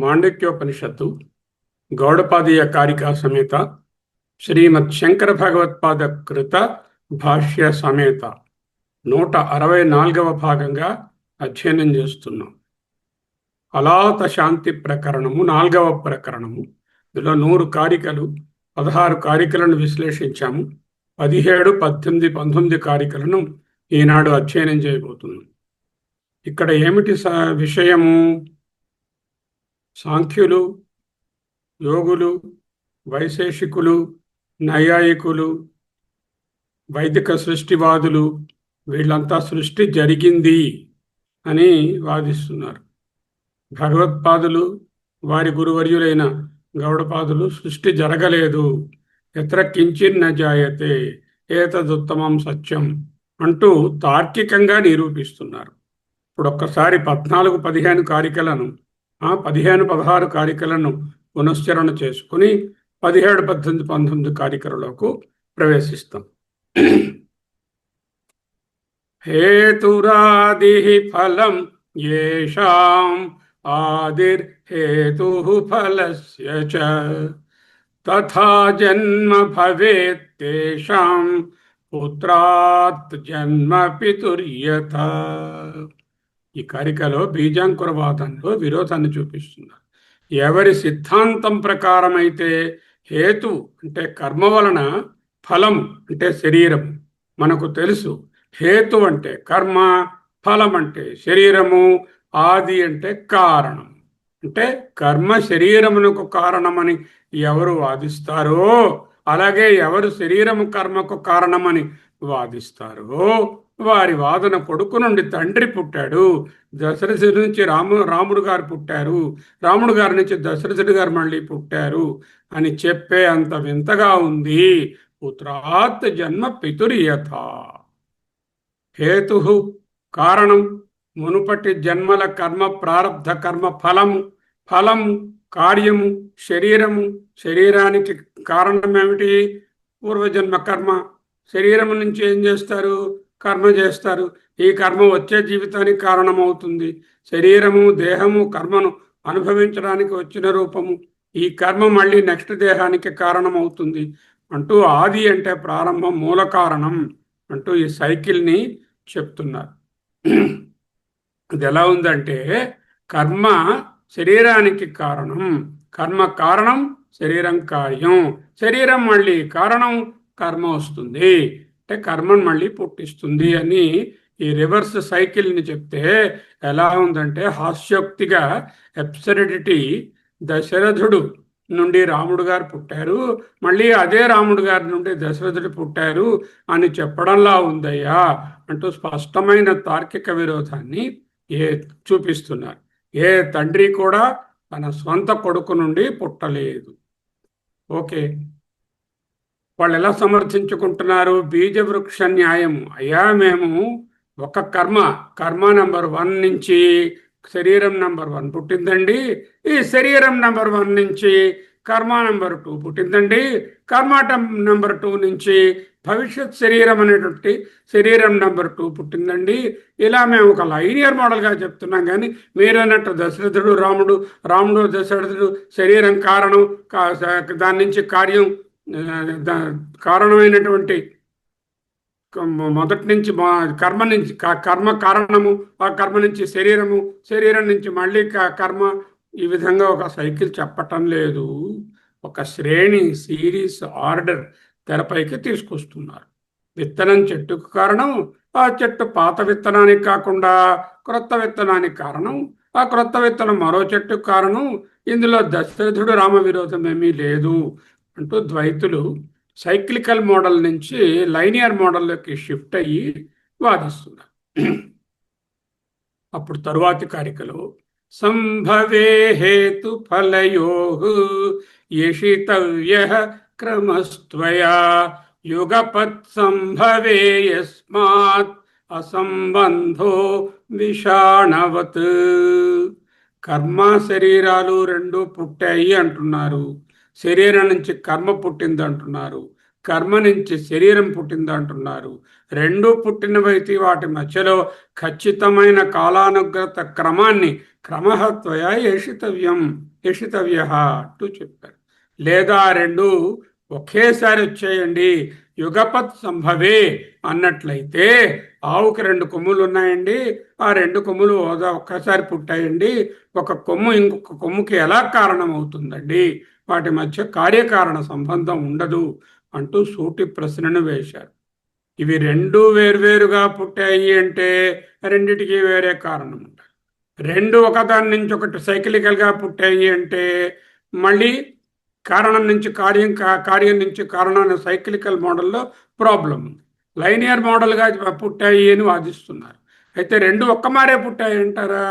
మాండక్యోపనిషత్తు గౌడపాదీయ కారికా సమేత శ్రీమద్ శంకర భగవత్పాద కృత భాష్య సమేత 164వ భాగంగా అధ్యయనం చేస్తున్నాం. అలాత శాంతి ప్రకరణము 4వ ప్రకరణము. ఇందులో 100 కారికలు, 16 కారికలను విశ్లేషించాము. 17, 18, 19 కారికలను ఈనాడు అధ్యయనం చేయబోతున్నాం. ఇక్కడ ఏమిటి విషయము? సాంఖ్యులు, యోగులు, వైశేషికులు, నైయాయికులు, వైదిక సృష్టివాదులు వీళ్ళంతా సృష్టి జరిగింది అని వాదిస్తున్నారు. భగవత్పాదులు, వారి గురువర్యులైన గౌడపాదులు సృష్టి జరగలేదు, ఎత్ర కించిన్ న జాయతే ఏతదుత్తమం సత్యం అంటూ తార్కికంగా నిరూపిస్తున్నారు. ఇప్పుడు ఒక్కసారి 14, 15 కారికలను 15, 16 కారికలను పునశ్చరణ చేసుకుని 17, 18, 19 కారికలకు ప్రవేశిస్తాం. హేతురాది ఫలం యేషాం ఆదిర్ హేతు ఫలస్య చ తథా జన్మ భవేత్ తేషాం పుత్రాత్ జన్మ పితుర్యథా. ఈ కారికలో బీజాంకురవాదంలో విరోధాన్ని చూపిస్తున్నారు. ఎవరి సిద్ధాంతం ప్రకారమైతే హేతు అంటే కర్మ వలన, ఫలం అంటే శరీరం మనకు తెలుసు. హేతు అంటే కర్మ, ఫలం అంటే శరీరము, ఆది అంటే కారణం. అంటే కర్మ శరీరమునకు కారణమని ఎవరు వాదిస్తారో, అలాగే ఎవరు శరీరము కర్మకు కారణమని వాదిస్తారో వారి వాదన కొడుకు నుండి తండ్రి పుట్టాడు, దశరథుడి నుంచి రాముడు గారు పుట్టారు, రాముడు గారి నుంచి దశరథుడి గారు మళ్ళీ పుట్టారు అని చెప్పే అంత వింతగా ఉంది. పుత్రాత్ జన్మ పితుర్యథ. హేతు కారణం, మునుపటి జన్మల కర్మ ప్రారబ్ధ కర్మ ఫలము, ఫలము కార్యము, శరీరము, శరీరానికి కారణం ఏమిటి? పూర్వజన్మ కర్మ. శరీరం నుంచి ఏం చేస్తారు? కర్మ చేస్తారు. ఈ కర్మ వచ్చే జీవితానికి కారణమవుతుంది. శరీరము, దేహము కర్మను అనుభవించడానికి వచ్చిన రూపము. ఈ కర్మ మళ్ళీ నెక్స్ట్ దేహానికి కారణమవుతుంది అంటూ ఆది అంటే ప్రారంభం, మూల కారణం అంటూ ఈ సైకిల్ని చెప్తున్నారు. ఇది ఎలా ఉందంటే కర్మ శరీరానికి కారణం, కర్మ కారణం, శరీరం కార్యం, శరీరం మళ్ళీ కారణం, కర్మ వస్తుంది అంటే కర్మను మళ్ళీ పుట్టిస్తుంది అని ఈ రివర్స్ సైకిల్ని చెప్తే ఎలా ఉందంటే హాస్యోక్తిగా అబ్సర్డిటీ. దశరథుడు నుండి రాముడు గారు పుట్టారు, మళ్ళీ అదే రాముడు గారి నుండి దశరథుడు పుట్టారు అని చెప్పడంలా ఉందయ్యా అంటూ స్పష్టమైన తార్కిక విరోధాన్ని చూపిస్తున్నారు. ఏ తండ్రి కూడా తన స్వంత కొడుకు నుండి పుట్టలేదు. ఓకే, వాళ్ళు ఎలా సమర్థించుకుంటున్నారు? బీజవృక్ష న్యాయము. అయ్యా మేము ఒక కర్మ నెంబర్ 1 నుంచి శరీరం నెంబర్ 1 పుట్టిందండి, ఈ శరీరం నెంబర్ 1 నుంచి కర్మ నెంబర్ 2 పుట్టిందండి, కర్మ నెంబర్ 2 నుంచి భవిష్యత్ శరీరం అనేటువంటి శరీరం నెంబర్ 2 పుట్టిందండి. ఇలా మేము ఒక లైనియర్ మోడల్గా చెప్తున్నాం. కానీ మీరు అన్నట్టు దశరథుడు రాముడు దశరథుడు శరీరం కారణం, దాని నుంచి కార్యం, కారణమైనటువంటి మొదటి నుంచి కర్మ నుంచి కర్మ కారణము, ఆ కర్మ నుంచి శరీరము, శరీరం నుంచి మళ్ళీ కర్మ, ఈ విధంగా ఒక సైకిల్ చెప్పటం లేదు. ఒక శ్రేణి, సిరీస్, ఆర్డర్ తెరపైకి తీసుకొస్తున్నారు. విత్తనం చెట్టుకు కారణం, ఆ చెట్టు పాత విత్తనానికి కాకుండా క్రొత్త విత్తనానికి కారణం, ఆ క్రొత్త విత్తనం మరో చెట్టుకు కారణం. ఇందులో దశరథుడు రామ విరోధం ఏమీ లేదు అంటూ ద్వైతులు సైక్లికల్ మోడల్ నుంచి లైనియర్ మోడల్లోకి షిఫ్ట్ అయ్యి వాదిస్తున్నారు. అప్పుడు తరువాతి కారికలో సంభవే హేతు ఫలయో యషితవ్య క్రమస్త్వయా యుగపత్ సంభవే యస్మాత్ అసంబంధో విషాణవత్. కర్మ శరీరాలు రెండు పుట్టాయి అంటున్నారు, శరీరం నుంచి కర్మ పుట్టింది అంటున్నారు, కర్మ నుంచి శరీరం పుట్టింది అంటున్నారు. రెండు పుట్టినవైతే వాటి మధ్యలో ఖచ్చితమైన కాలానుగ్రత క్రమాన్ని క్రమహత్వయ యషితవ్య అంటూ చెప్పారు. లేదా రెండు ఒకేసారి వచ్చేయండి, యుగపత్ సంభవే అన్నట్లయితే ఆవుకి రెండు కొమ్ములు ఉన్నాయండి, ఆ రెండు కొమ్ములు ఒక్కసారి పుట్టాయండి, ఒక కొమ్ము ఇంకొక కొమ్ముకి ఎలా కారణమవుతుందండి, వాటి మధ్య కార్యకారణ సంబంధం ఉండదు అంటూ సూటి ప్రశ్నను వేశారు. ఇవి రెండు వేర్వేరుగా పుట్టాయి అంటే రెండిటికి వేరే కారణం ఉంటుంది. రెండు ఒకదాని నుంచి ఒకటి సైకిలికల్గా పుట్టాయి అంటే మళ్ళీ కారణం నుంచి కార్యం, కార్యం నుంచి కారణాన్ని సైక్లికల్ మోడల్లో ప్రాబ్లం ఉంది. లైనియర్ మోడల్గా పుట్టాయి అని వాదిస్తున్నారు. అయితే రెండు ఒక్కమారే పుట్టాయి అంటారా?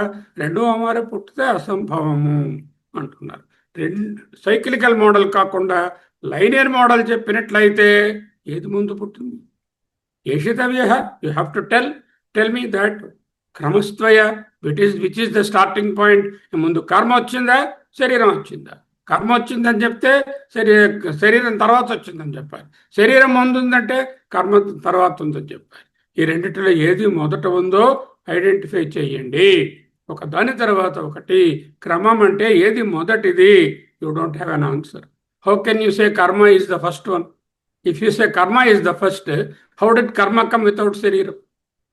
రెండు ఒక్కమారే పుట్టితే అసంభవము అంటున్నారు. సైక్లికల్ మోడల్ కాకుండా లైనియర్ మోడల్ చెప్పినట్లయితే ఏది ముందు పుట్టింది? యషితవ్య, you have to tell me that క్రమస్త్వయ which is the starting point. ముందు కర్మ వచ్చిందా, శరీరం వచ్చిందా? కర్మ వచ్చిందని చెప్తే శరీరం తర్వాత వచ్చిందని చెప్పాలి, శరీరం ముందు ఉందంటే కర్మ తర్వాత ఉందని చెప్పాలి. ఈ రెండిటిలో ఏది మొదట ఉందో ఐడెంటిఫై చేయండి, ఒక దాని తర్వాత ఒకటి. క్రమం అంటే ఏది మొదటిది? You don't have an answer. How can you say karma is the first one? If you say karma is the first, how did karma come without Sarira?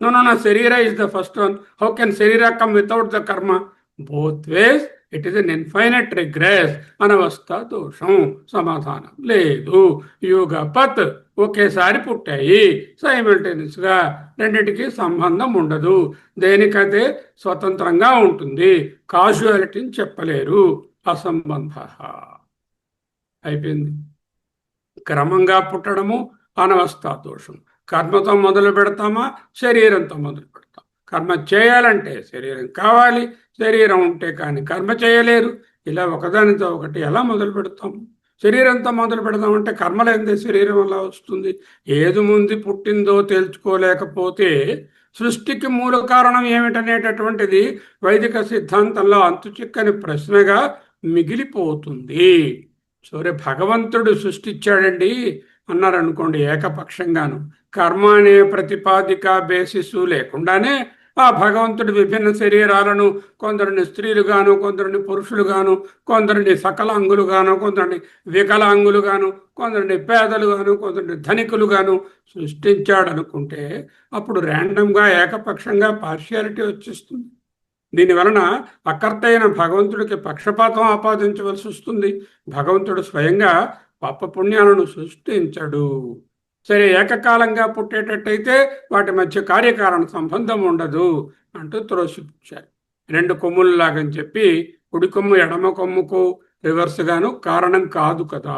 No, Sarira is the first one. How can Sarira come without the karma? Both ways, it is an infinite regress. Anavastha dosham samadhanam ledu. Yugapat ఒకేసారి పుట్టాయి, సైమల్టేనియస్గా, రెండింటికి సంబంధం ఉండదు, దేనికైతే స్వతంత్రంగా ఉంటుంది, కాజువాలిటీని చెప్పలేరు, అసంబంధ. అయిపోయింది. క్రమంగా పుట్టడము అనవస్థా దోషం. కర్మతో మొదలు పెడతామా, శరీరంతో మొదలు పెడతాం. కర్మ చేయాలంటే శరీరం కావాలి, శరీరం ఉంటే కానీ కర్మ చేయలేరు. ఇలా ఒకదానితో ఒకటి ఎలా మొదలు పెడతాం? శరీరంతో మొదలు పెడదామంటే కర్మలేందే శరీరం ఎలా వస్తుంది? ఏది ముందు పుట్టిందో తెలుసుకోలేకపోతే సృష్టికి మూల కారణం ఏమిటనేటటువంటిది వైదిక సిద్ధాంతంలో అంతుచిక్కని ప్రశ్నగా మిగిలిపోతుంది. సరే, భగవంతుడు సృష్టించాడండి అన్నారనుకోండి ఏకపక్షంగాను, కర్మ అనే ప్రతిపాదిక బేసిస్ లేకుండానే ఆ భగవంతుడు విభిన్న శరీరాలను, కొందరిని స్త్రీలుగాను, కొందరిని పురుషులుగాను, కొందరిని సకలాంగులుగాను, కొందరిని వికలాంగులుగాను, కొందరిని పేదలుగాను, కొందరిని ధనికులుగాను సృష్టించాడనుకుంటే అప్పుడు ర్యాండమ్గా ఏకపక్షంగా పార్షియాలిటీ వచ్చేస్తుంది. దీనివలన అకర్త అయిన భగవంతుడికి పక్షపాతం ఆపాదించవలసి వస్తుంది. భగవంతుడు స్వయంగా పాపపుణ్యాలను సృష్టించడు. సరే, ఏకకాలంగా పుట్టేటట్టయితే వాటి మధ్య కార్యకారణ సంబంధం ఉండదు అంటూ త్రోసిపుచ్చారు. రెండు కొమ్ములలాగని చెప్పి కుడి కొమ్ము ఎడమ కొమ్ముకు రివర్స్గాను కారణం కాదు కదా.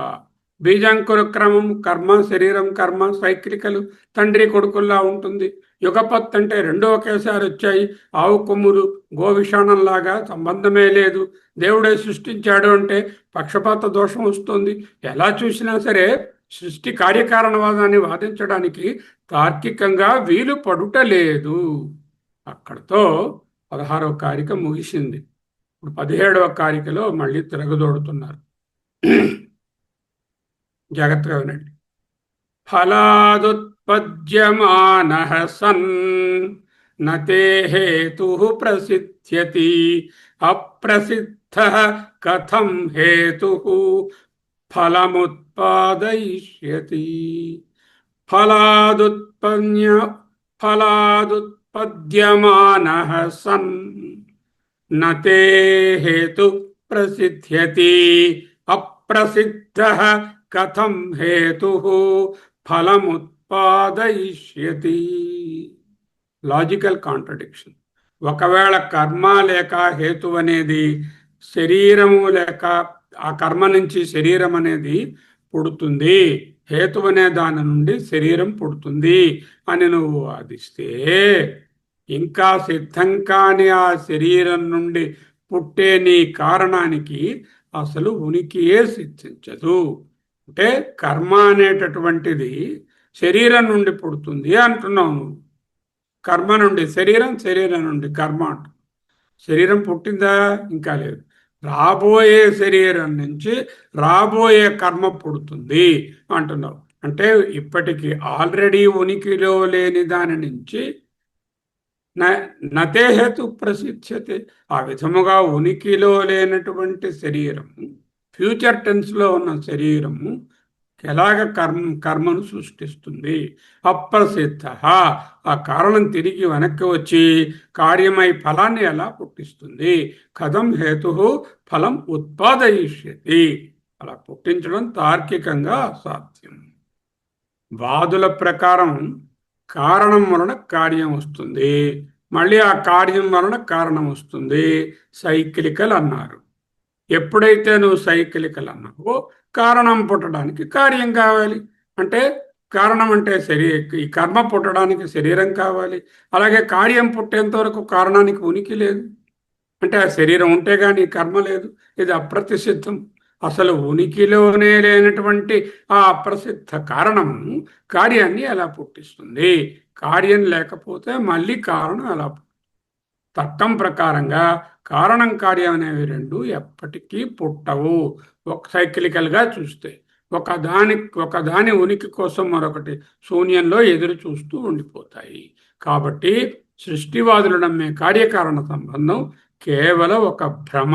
బీజాంకుర క్రమం కర్మ, శరీరం కర్మ సైక్లికల్, తండ్రి కొడుకుల్లా ఉంటుంది. యుగపత్ అంటే రెండు ఒకేసారి వచ్చాయి, ఆవు కొమ్ములు గోవిషాణంలాగా సంబంధమే లేదు. దేవుడే సృష్టించాడు అంటే పక్షపాత దోషం వస్తుంది. ఎలా చూసినా సరే సృష్టి కార్యకారణవాదాన్ని వాదించడానికి తార్కికంగా వీలు పడుటలేదు. అక్కడితో 16వ కారిక ముగిసింది. ఇప్పుడు 17వ కారికలో మళ్ళీ తిరగదోడుతున్నారు. జాగ్రత్తగా వినండి. ఫలాదుత్పద్యమానః సన్ నతే హేతుః ప్రసిద్ధ్యతి అప్రసిద్ధః కథం హేతుః ఫలముత్పాదయిష్యతి. ఫలాదుత్పద్యమానః సన్ నతే హేతుః ప్రసిద్ధ్యతి అప్రసిద్ధః కథం హేతుః ఫలముత్పాదయిష్యతి. ఉత్పాదయిష్యతి. Logical contradiction. ఒకవేళ కర్మ లేక హేతు అనేది శరీరము లేక ఆ కర్మ నుంచి శరీరం అనేది పుడుతుంది, హేతు అనే దాని నుండి శరీరం పుడుతుంది అని నువ్వు వాదిస్తే, ఇంకా సిద్ధం కాని ఆ శరీరం నుండి పుట్టే నీ కారణానికి అసలు ఉనికియే సిద్ధించదు. అంటే కర్మ అనేటటువంటిది శరీరం నుండి పుడుతుంది అంటున్నావు నువ్వు. కర్మ నుండి శరీరం, శరీరం నుండి కర్మ అంటు. శరీరం పుట్టిందా? ఇంకా లేదు. రాబోయే శరీరం నుంచి రాబోయే కర్మ పుడుతుంది అంటున్నావు. అంటే ఇప్పటికీ ఆల్రెడీ ఉనికిలో లేని దాని నుంచి నతే హేతు ప్రసిద్ధ్యతే. ఆ విధముగా ఉనికిలో లేనటువంటి శరీరము, ఫ్యూచర్ టెన్స్లో ఉన్న శరీరము ఎలాగ కర్మను సృష్టిస్తుంది? అప్రసిద్ధ. ఆ కారణం తిరిగి వెనక్కి వచ్చి కార్యమై ఫలాన్ని ఎలా పుట్టిస్తుంది? కథం హేతు ఫలం ఉత్పాదయిష్యతి. అలా పుట్టించడం తార్కికంగా అసాధ్యం. వాదుల ప్రకారం కారణం వలన కార్యం వస్తుంది, మళ్ళీ ఆ కార్యం వలన కారణం వస్తుంది. సైక్లికల్ అన్నారు. ఎప్పుడైతే నువ్వు సైక్లికల్ అన్నావో కారణం పుట్టడానికి కార్యం కావాలి. అంటే కారణం అంటే ఈ కర్మ పుట్టడానికి శరీరం కావాలి. అలాగే కార్యం పుట్టేంత వరకు కారణానికి ఉనికి లేదు. అంటే ఆ శరీరం ఉంటే కానీ కర్మ లేదు. ఇది అప్రతిసిద్ధం. అసలు ఉనికిలోనే లేనటువంటి ఆ అప్రసిద్ధ కారణం కార్యాన్ని ఎలా పుట్టిస్తుంది? కార్యం లేకపోతే మళ్ళీ కారణం ఎలా? తర్కం ప్రకారంగా కారణం కార్యం అనేవి రెండు ఎప్పటికీ పుట్టవు. ఒక సైక్లికల్గా చూస్తే ఒకదాని ఉనికి కోసం మరొకటి శూన్యంలో ఎదురు చూస్తూ ఉండిపోతాయి. కాబట్టి సృష్టివాదులు నమ్మే కార్యకారణ సంబంధం కేవలం ఒక భ్రమ.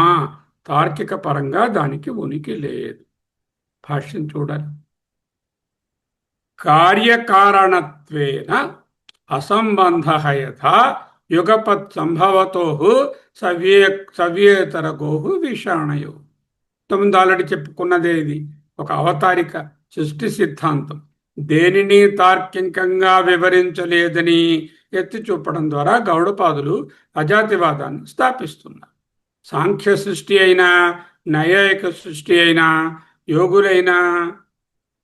తార్కిక పరంగా దానికి ఉనికి లేదు. భాష్యం చూడాలి. కార్యకారణత్వేన అసంబంధ యథా యుగపత్ సంభవతో సవ్యేతరగో విషాణయో. తొమ్మిది ఆల్రెడీ చెప్పుకున్నదే. ఇది ఒక అవతారిక సృష్టి సిద్ధాంతం. దేనిని తార్కికంగా వివరించలేదని ఎత్తి చూపడం ద్వారా గౌడపాదులు అజాతివాదాన్ని స్థాపిస్తున్నారు. సాంఖ్య సృష్టి అయినా, నైయాయిక సృష్టి అయినా, యోగులైనా,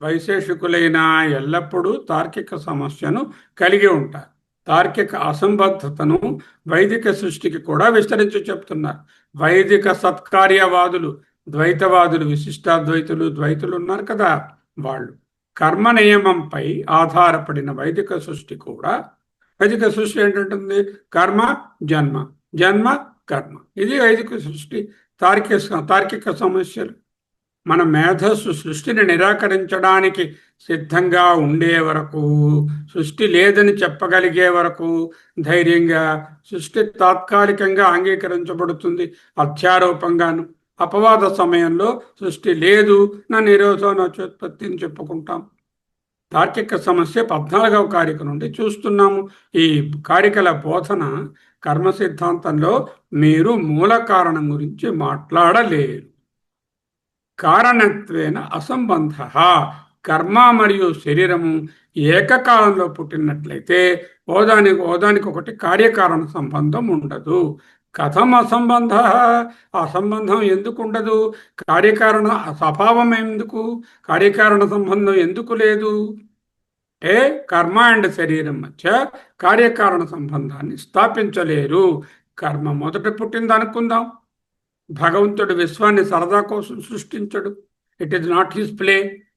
వైశేషికులైనా ఎల్లప్పుడూ తార్కిక సమస్యను కలిగి ఉంటారు. తార్కిక అసంబద్ధతను వైదిక సృష్టికి కూడా విస్తరించి చెప్తున్నారు. వైదిక సత్కార్యవాదులు, ద్వైతవాదులు, విశిష్టాద్వైతులు, ద్వైతులు ఉన్నారు కదా, వాళ్ళు కర్మ నియమంపై ఆధారపడిన వైదిక సృష్టి కూడా, వైదిక సృష్టి ఏంటంటుంది? కర్మ జన్మ, జన్మ కర్మ. ఇది వైదిక సృష్టి. తార్కిక సమస్యలు. మన మేధస్సు సృష్టిని నిరాకరించడానికి సిద్ధంగా ఉండే వరకు, సృష్టి లేదని చెప్పగలిగే వరకు ధైర్యంగా సృష్టి తాత్కాలికంగా అంగీకరించబడుతుంది అధ్యారోపంగాను. అపవాద సమయంలో సృష్టి లేదు, నా నిరోధం నచోత్పత్తిని చెప్పుకుంటాం. తార్కిక సమస్య 14వ కారిక నుండి చూస్తున్నాము. ఈ కారికల బోధన కర్మ సిద్ధాంతంలో మీరు మూల కారణం గురించి మాట్లాడలేరు. కారణత్వేన అసంబంధ. కర్మ మరియు శరీరము ఏకకాలంలో పుట్టినట్లయితే ఓదానికి ఒకటి కార్యకారణ సంబంధం ఉండదు. కథం అసంబంధ? అసంబంధం ఎందుకు ఉండదు? కార్యకారణ స్వభావం ఎందుకు? కార్యకారణ సంబంధం ఎందుకు లేదు? అంటే కర్మ అండ్ శరీరం మధ్య కార్యకారణ సంబంధాన్ని స్థాపించలేరు. కర్మ మొదట పుట్టింది అనుకుందాం. భగవంతుడు విశ్వాన్ని సరదా కోసం సృష్టించడు. It is not his play.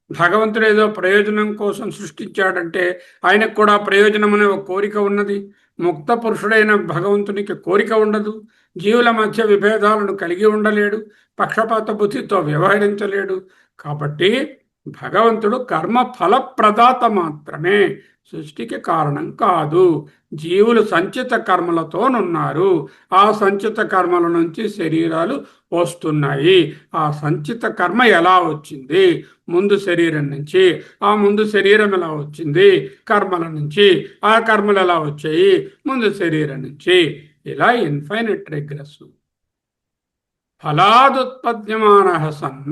భగవంతుడు ఏదో ప్రయోజనం కోసం సృష్టించాడంటే ఆయనకు కూడా ప్రయోజనం అనే ఒక కోరిక ఉన్నది. ముక్త పురుషుడైన భగవంతునికి కోరిక ఉండదు. జీవుల మధ్య విభేదాలను కలిగి ఉండలేడు. పక్షపాత బుద్ధితో వ్యవహరించలేడు. కాబట్టి భగవంతుడు కర్మ ఫలప్రదాత మాత్రమే, సృష్టికి కారణం కాదు. జీవులు సంచిత కర్మలతోనున్నారు. ఆ సంచిత కర్మల నుంచి శరీరాలు వస్తున్నాయి. ఆ సంచిత కర్మ ఎలా వచ్చింది? ముందు శరీరం నుంచి. ఆ ముందు శరీరం ఎలా వచ్చింది? కర్మల నుంచి. ఆ కర్మలు ఎలా వచ్చాయి? ముందు శరీరం నుంచి. ఇలా ఇన్ఫైనైట్ రిగ్రెస్. ఫలాదుత్పద్యమాన సన్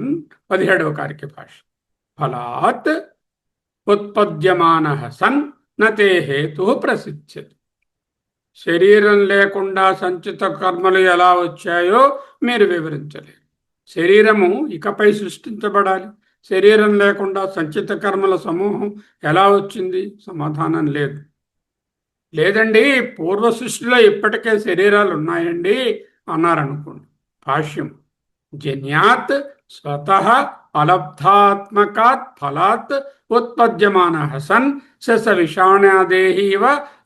17వ కారిక భాష. ఫలాత్ ఉత్పద్యమాన సన్ నతే హేతు ప్రసిద్ధ్యతి. శరీరం లేకుండా సంచిత కర్మలు ఎలా వచ్చాయో మీరు వివరించలేరు. శరీరము ఇకపై సృష్టించబడాలి. శరీరం లేకుండా సంచిత కర్మల సమూహం ఎలా వచ్చింది? సమాధానం లేదు. లేదండి, పూర్వ సృష్టిలో ఇప్పటికే శరీరాలు ఉన్నాయండి అన్నారనుకోండి. భాష్యం: జన్యాత్ స్వతః అలబ్ధాత్మకాత్ ఫలాత్ ఉత్పద్యమాన సన్ శస విషాణాదేహి ఇవ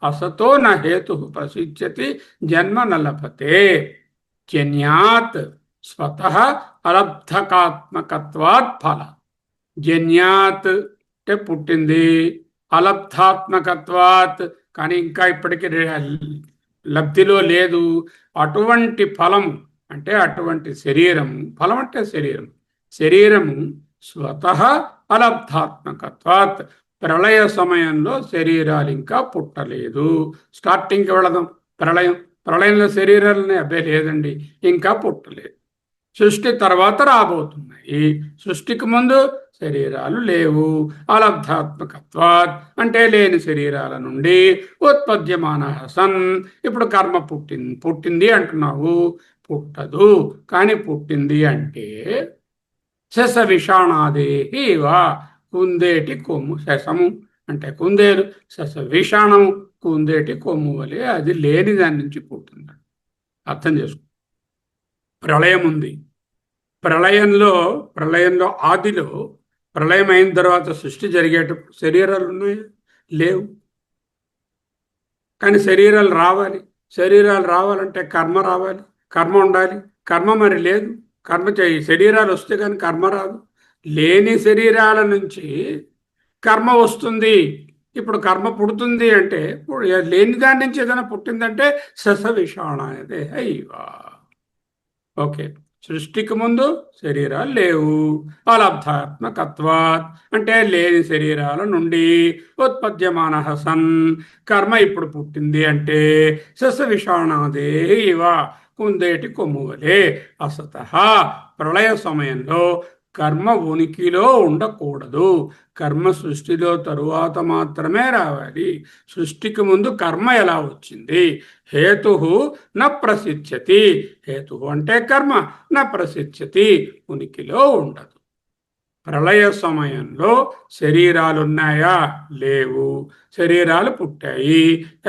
అసతో న హేతు ప్రసిద్ధ్యతి జన్మ న లభతే. జన్యాత్ స్వతః అలబ్ధకాత్మకత్వాత్ ఫల. జన్యాత్ అంటే పుట్టింది, అలబ్ధాత్మకత్వాత్ కానీ ఇంకా ఇప్పటికీ లబ్ధిలో లేదు. అటువంటి ఫలము అంటే అటువంటి శరీరము, ఫలం అంటే శరీరము స్వతః అలబ్ధాత్మకత్వాత్. ప్రళయ సమయంలో శరీరాలు ఇంకా పుట్టలేదు. స్టార్టింగ్కి వెళదాం. ప్రళయంలో శరీరాలనే అబ్బే లేదండి, ఇంకా పుట్టలేదు. సృష్టి తర్వాత రాబోతున్నాయి. సృష్టికి ముందు శరీరాలు లేవు. అలబ్ధాత్మకత్వాత్ అంటే లేని శరీరాల నుండి ఉత్పద్యమాన సన్. ఇప్పుడు కర్మ పుట్టింది అంటున్నావు, పుట్టదు. కానీ పుట్టింది అంటే శస విషాణాదేహి వా, కుందేటి కొమ్ము. శసము అంటే కుందేలు, శస విషాణము కుందేటి కొమ్ము వలె అది లేని దాని నుంచి పుట్టింది. అర్థం చేసుకో. ప్రళయం ఉంది. ప్రళయంలో ఆదిలో ప్రళయం అయిన తర్వాత సృష్టి జరిగేటప్పుడు శరీరాలు ఉన్నాయా? లేవు. కానీ శరీరాలు రావాలంటే కర్మ రావాలి, కర్మ ఉండాలి. కర్మ మరి లేదు. కర్మ శరీరాలు వస్తే కానీ కర్మ రాదు. లేని శరీరాల నుంచి కర్మ వస్తుంది. ఇప్పుడు కర్మ పుడుతుంది అంటే లేని దాని నుంచి ఏదైనా పుట్టిందంటే శస విషాణ అనేది అయ్యవా. ఓకే, సృష్టికి ముందు శరీరాలు లేవు. అలబ్ధాత్మకత్వాత్ అంటే లేని శరీరాల నుండి ఉత్పద్యమాన సన్. కర్మ ఇప్పుడు పుట్టింది అంటే శస విషాణాదే ఇవ, కుందేటి కొమ్మువలే. అసత ప్రళయ సమయంలో కర్మ ఉనికిలో ఉండకూడదు. కర్మ సృష్టిలో తరువాత మాత్రమే రావాలి. సృష్టికి ముందు కర్మ ఎలా వచ్చింది? హేతు న ప్రసిద్ధ్యతి. హేతు అంటే కర్మ, న ప్రసిద్ధ్యతి ఉనికిలో ఉండదు. ప్రళయ సమయంలో శరీరాలున్నాయా? లేవు. శరీరాలు పుట్టాయి.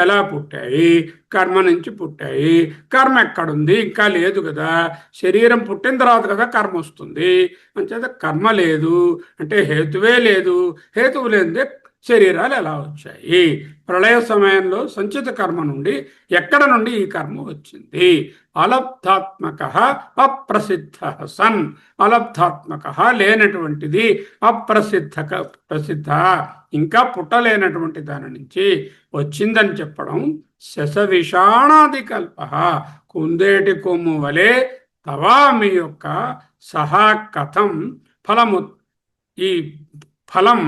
ఎలా పుట్టాయి? కర్మ నుంచి పుట్టాయి. కర్మ ఎక్కడుంది? ఇంకా లేదు కదా. శరీరం పుట్టిన తర్వాత కదా కర్మ వస్తుంది. అంచేత కర్మ లేదు అంటే హేతువే లేదు. హేతువు లేనిదే శరీరాలు ఎలా వచ్చాయి? ప్రళయ సమయంలో సంచిత కర్మ నుండి ఎక్కడ నుండి ఈ కర్మ వచ్చింది? అలబ్ధాత్మక అప్రసిద్ధ సన్. అలబ్ధాత్మక లేనటువంటిది, ప్రసిద్ధ ఇంకా పుట్టలేనటువంటి దాని నుంచి వచ్చిందని చెప్పడం. శస విషాణాది కల్ప, కుందేటి కొమ్ము వలె తవా మీ యొక్క సహా కథం ఫలము, ఈ ఫలం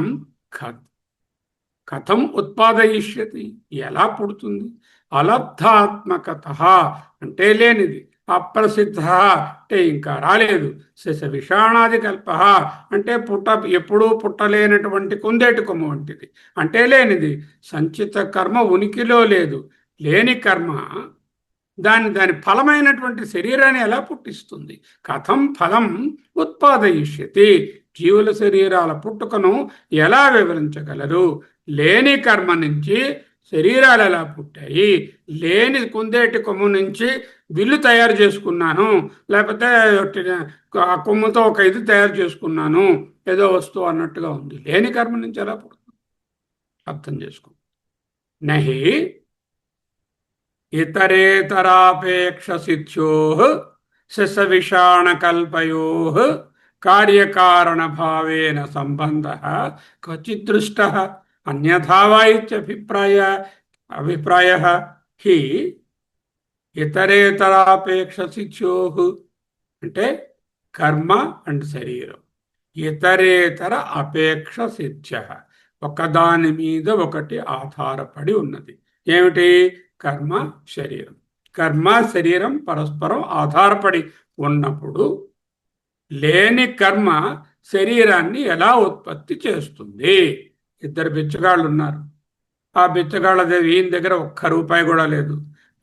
కథం ఉత్పాదయిష్యతి ఎలా పుడుతుంది? అలబ్ధాత్మకత అంటే లేనిది, అప్రసిద్ధ అంటే ఇంకా రాలేదు, శశ విషాణాది కల్ప అంటే ఎప్పుడూ పుట్టలేనటువంటి కుందేటి కొమ్ము వంటిది అంటే లేనిది. సంచిత కర్మ ఉనికిలో లేదు. లేని కర్మ దాని ఫలమైనటువంటి శరీరాన్ని ఎలా పుట్టిస్తుంది? కథం ఫలం ఉత్పాదయిష్యతి. జీవుల శరీరాల పుట్టుకను ఎలా వివరించగలరు? లేని కర్మ నుంచి శరీరాలు ఎలా పుట్టాయి? లేని కుందేటి కొమ్ము నుంచి విల్లు తయారు చేసుకున్నాను, లేకపోతే ఆ కొమ్ముతో ఒక ఇది తయారు చేసుకున్నాను, ఏదో వస్తువు అన్నట్టుగా ఉంది. లేని కర్మ నుంచి ఎలా పుడుతుంది? అర్థం చేసుకో. నహి ఇతరేతరాపేక్ష సిద్ధ్యో శస విషాణకల్పయో కార్యకారణ భావేన సంబంధ క్వచిత్ దృష్ట అన్యథా వా అభిప్రాయ హి ఇతరేతరాపేక్ష సిద్ధ్యో అంటే కర్మ అండ్ శరీరం. ఇతరేతర అపేక్ష సిద్ధ్య ఒకదాని మీద ఒకటి ఆధారపడి ఉన్నది. ఏమిటి? కర్మ శరీరం. కర్మ శరీరం పరస్పరం ఆధారపడి ఉన్నప్పుడు లేని కర్మ శరీరాన్ని ఎలా ఉత్పత్తి చేస్తుంది? ఇద్దరు బిచ్చగాళ్ళు ఉన్నారు. ఆ బిచ్చగాళ్ళ దగ్గర ఈయన దగ్గర ఒక్క రూపాయి కూడా లేదు,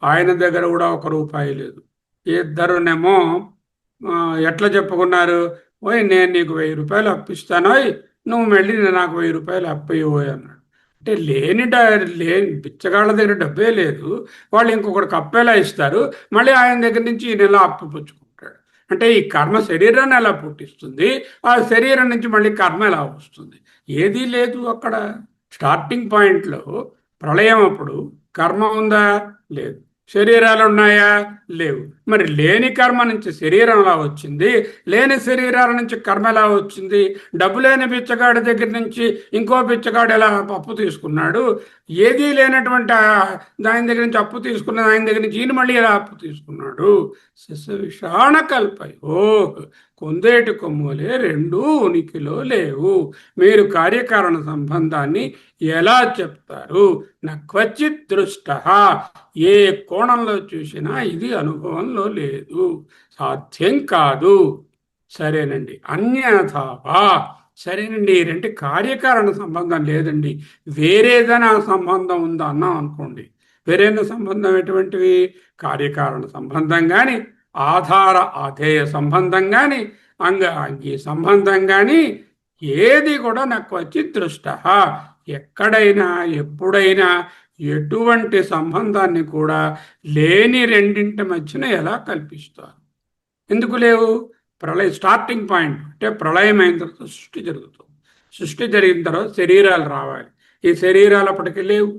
ఆయన దగ్గర కూడా ఒక రూపాయి లేదు. ఇద్దరునేమో ఎట్లా చెప్పుకున్నారు, ఓయ్ నేను నీకు 1000 రూపాయలు అప్పిస్తానోయ్, నువ్వు మళ్ళీ నాకు 1000 రూపాయలు అప్పు ఇవ్వోయ్ అన్నాడు. అంటే లేని బిచ్చగాళ్ళ దగ్గర డబ్బే లేదు, వాళ్ళు ఇంకొకటి అప్పు ఇస్తారు, మళ్ళీ ఆయన దగ్గర నుంచి ఈయన ఎలా అప్పు పుచ్చుకుంటాడు? అంటే ఈ కర్మ శరీరాన్ని ఎలా పుట్టిస్తుంది, ఆ శరీరం నుంచి మళ్ళీ కర్మ ఎలా వస్తుంది? ఏదీ లేదు అక్కడ. స్టార్టింగ్ పాయింట్లో ప్రళయం అప్పుడు కర్మ ఉందా? లేదు. శరీరాలు ఉన్నాయా? లేవు. మరి లేని కర్మ నుంచి శరీరం ఎలా వచ్చింది? లేని శరీరాల నుంచి కర్మ ఎలా వచ్చింది? డబ్బు లేని బిచ్చగాడి దగ్గర నుంచి ఇంకో బిచ్చగాడు ఎలా అప్పు తీసుకున్నాడు? ఏదీ లేనటువంటి దాని దగ్గర నుంచి అప్పు తీసుకున్న ఆయన దగ్గర నుంచి ఈయన మళ్ళీ ఎలా అప్పు తీసుకున్నాడు? విషాణ కల్పై ఓ కొందేటి కొమ్ములే రెండూ ఉనికిలో లేవు. మీరు కార్యకారణ సంబంధాన్ని ఎలా చెప్తారు? క్వచిత్ దృష్ట, ఏ కోణంలో చూసినా ఇది అనుభవంలో లేదు, సాధ్యం కాదు. సరేనండి. అన్యథావా, సరేనండి, ఈ రెండు కార్యకారణ సంబంధం లేదండి, వేరేదైనా సంబంధం ఉందా అన్నాం అనుకోండి. వేరేనా సంబంధం ఎటువంటివి? కార్యకారణ సంబంధం కానీ, ఆధార ఆధేయ సంబంధం కానీ, అంగి సంబంధం కానీ, ఏది కూడా నాకు వచ్చి దృష్ట, ఎక్కడైనా ఎప్పుడైనా ఎటువంటి సంబంధాన్ని కూడా లేని రెండింటి మధ్యన ఎలా కల్పిస్తారు? ఎందుకు లేవు? స్టార్టింగ్ పాయింట్ అంటే ప్రళయం అయిన తర్వాత సృష్టి జరుగుతుంది. సృష్టి జరిగిన తర్వాత శరీరాలు రావాలి. ఈ శరీరాలు అప్పటికి లేవు.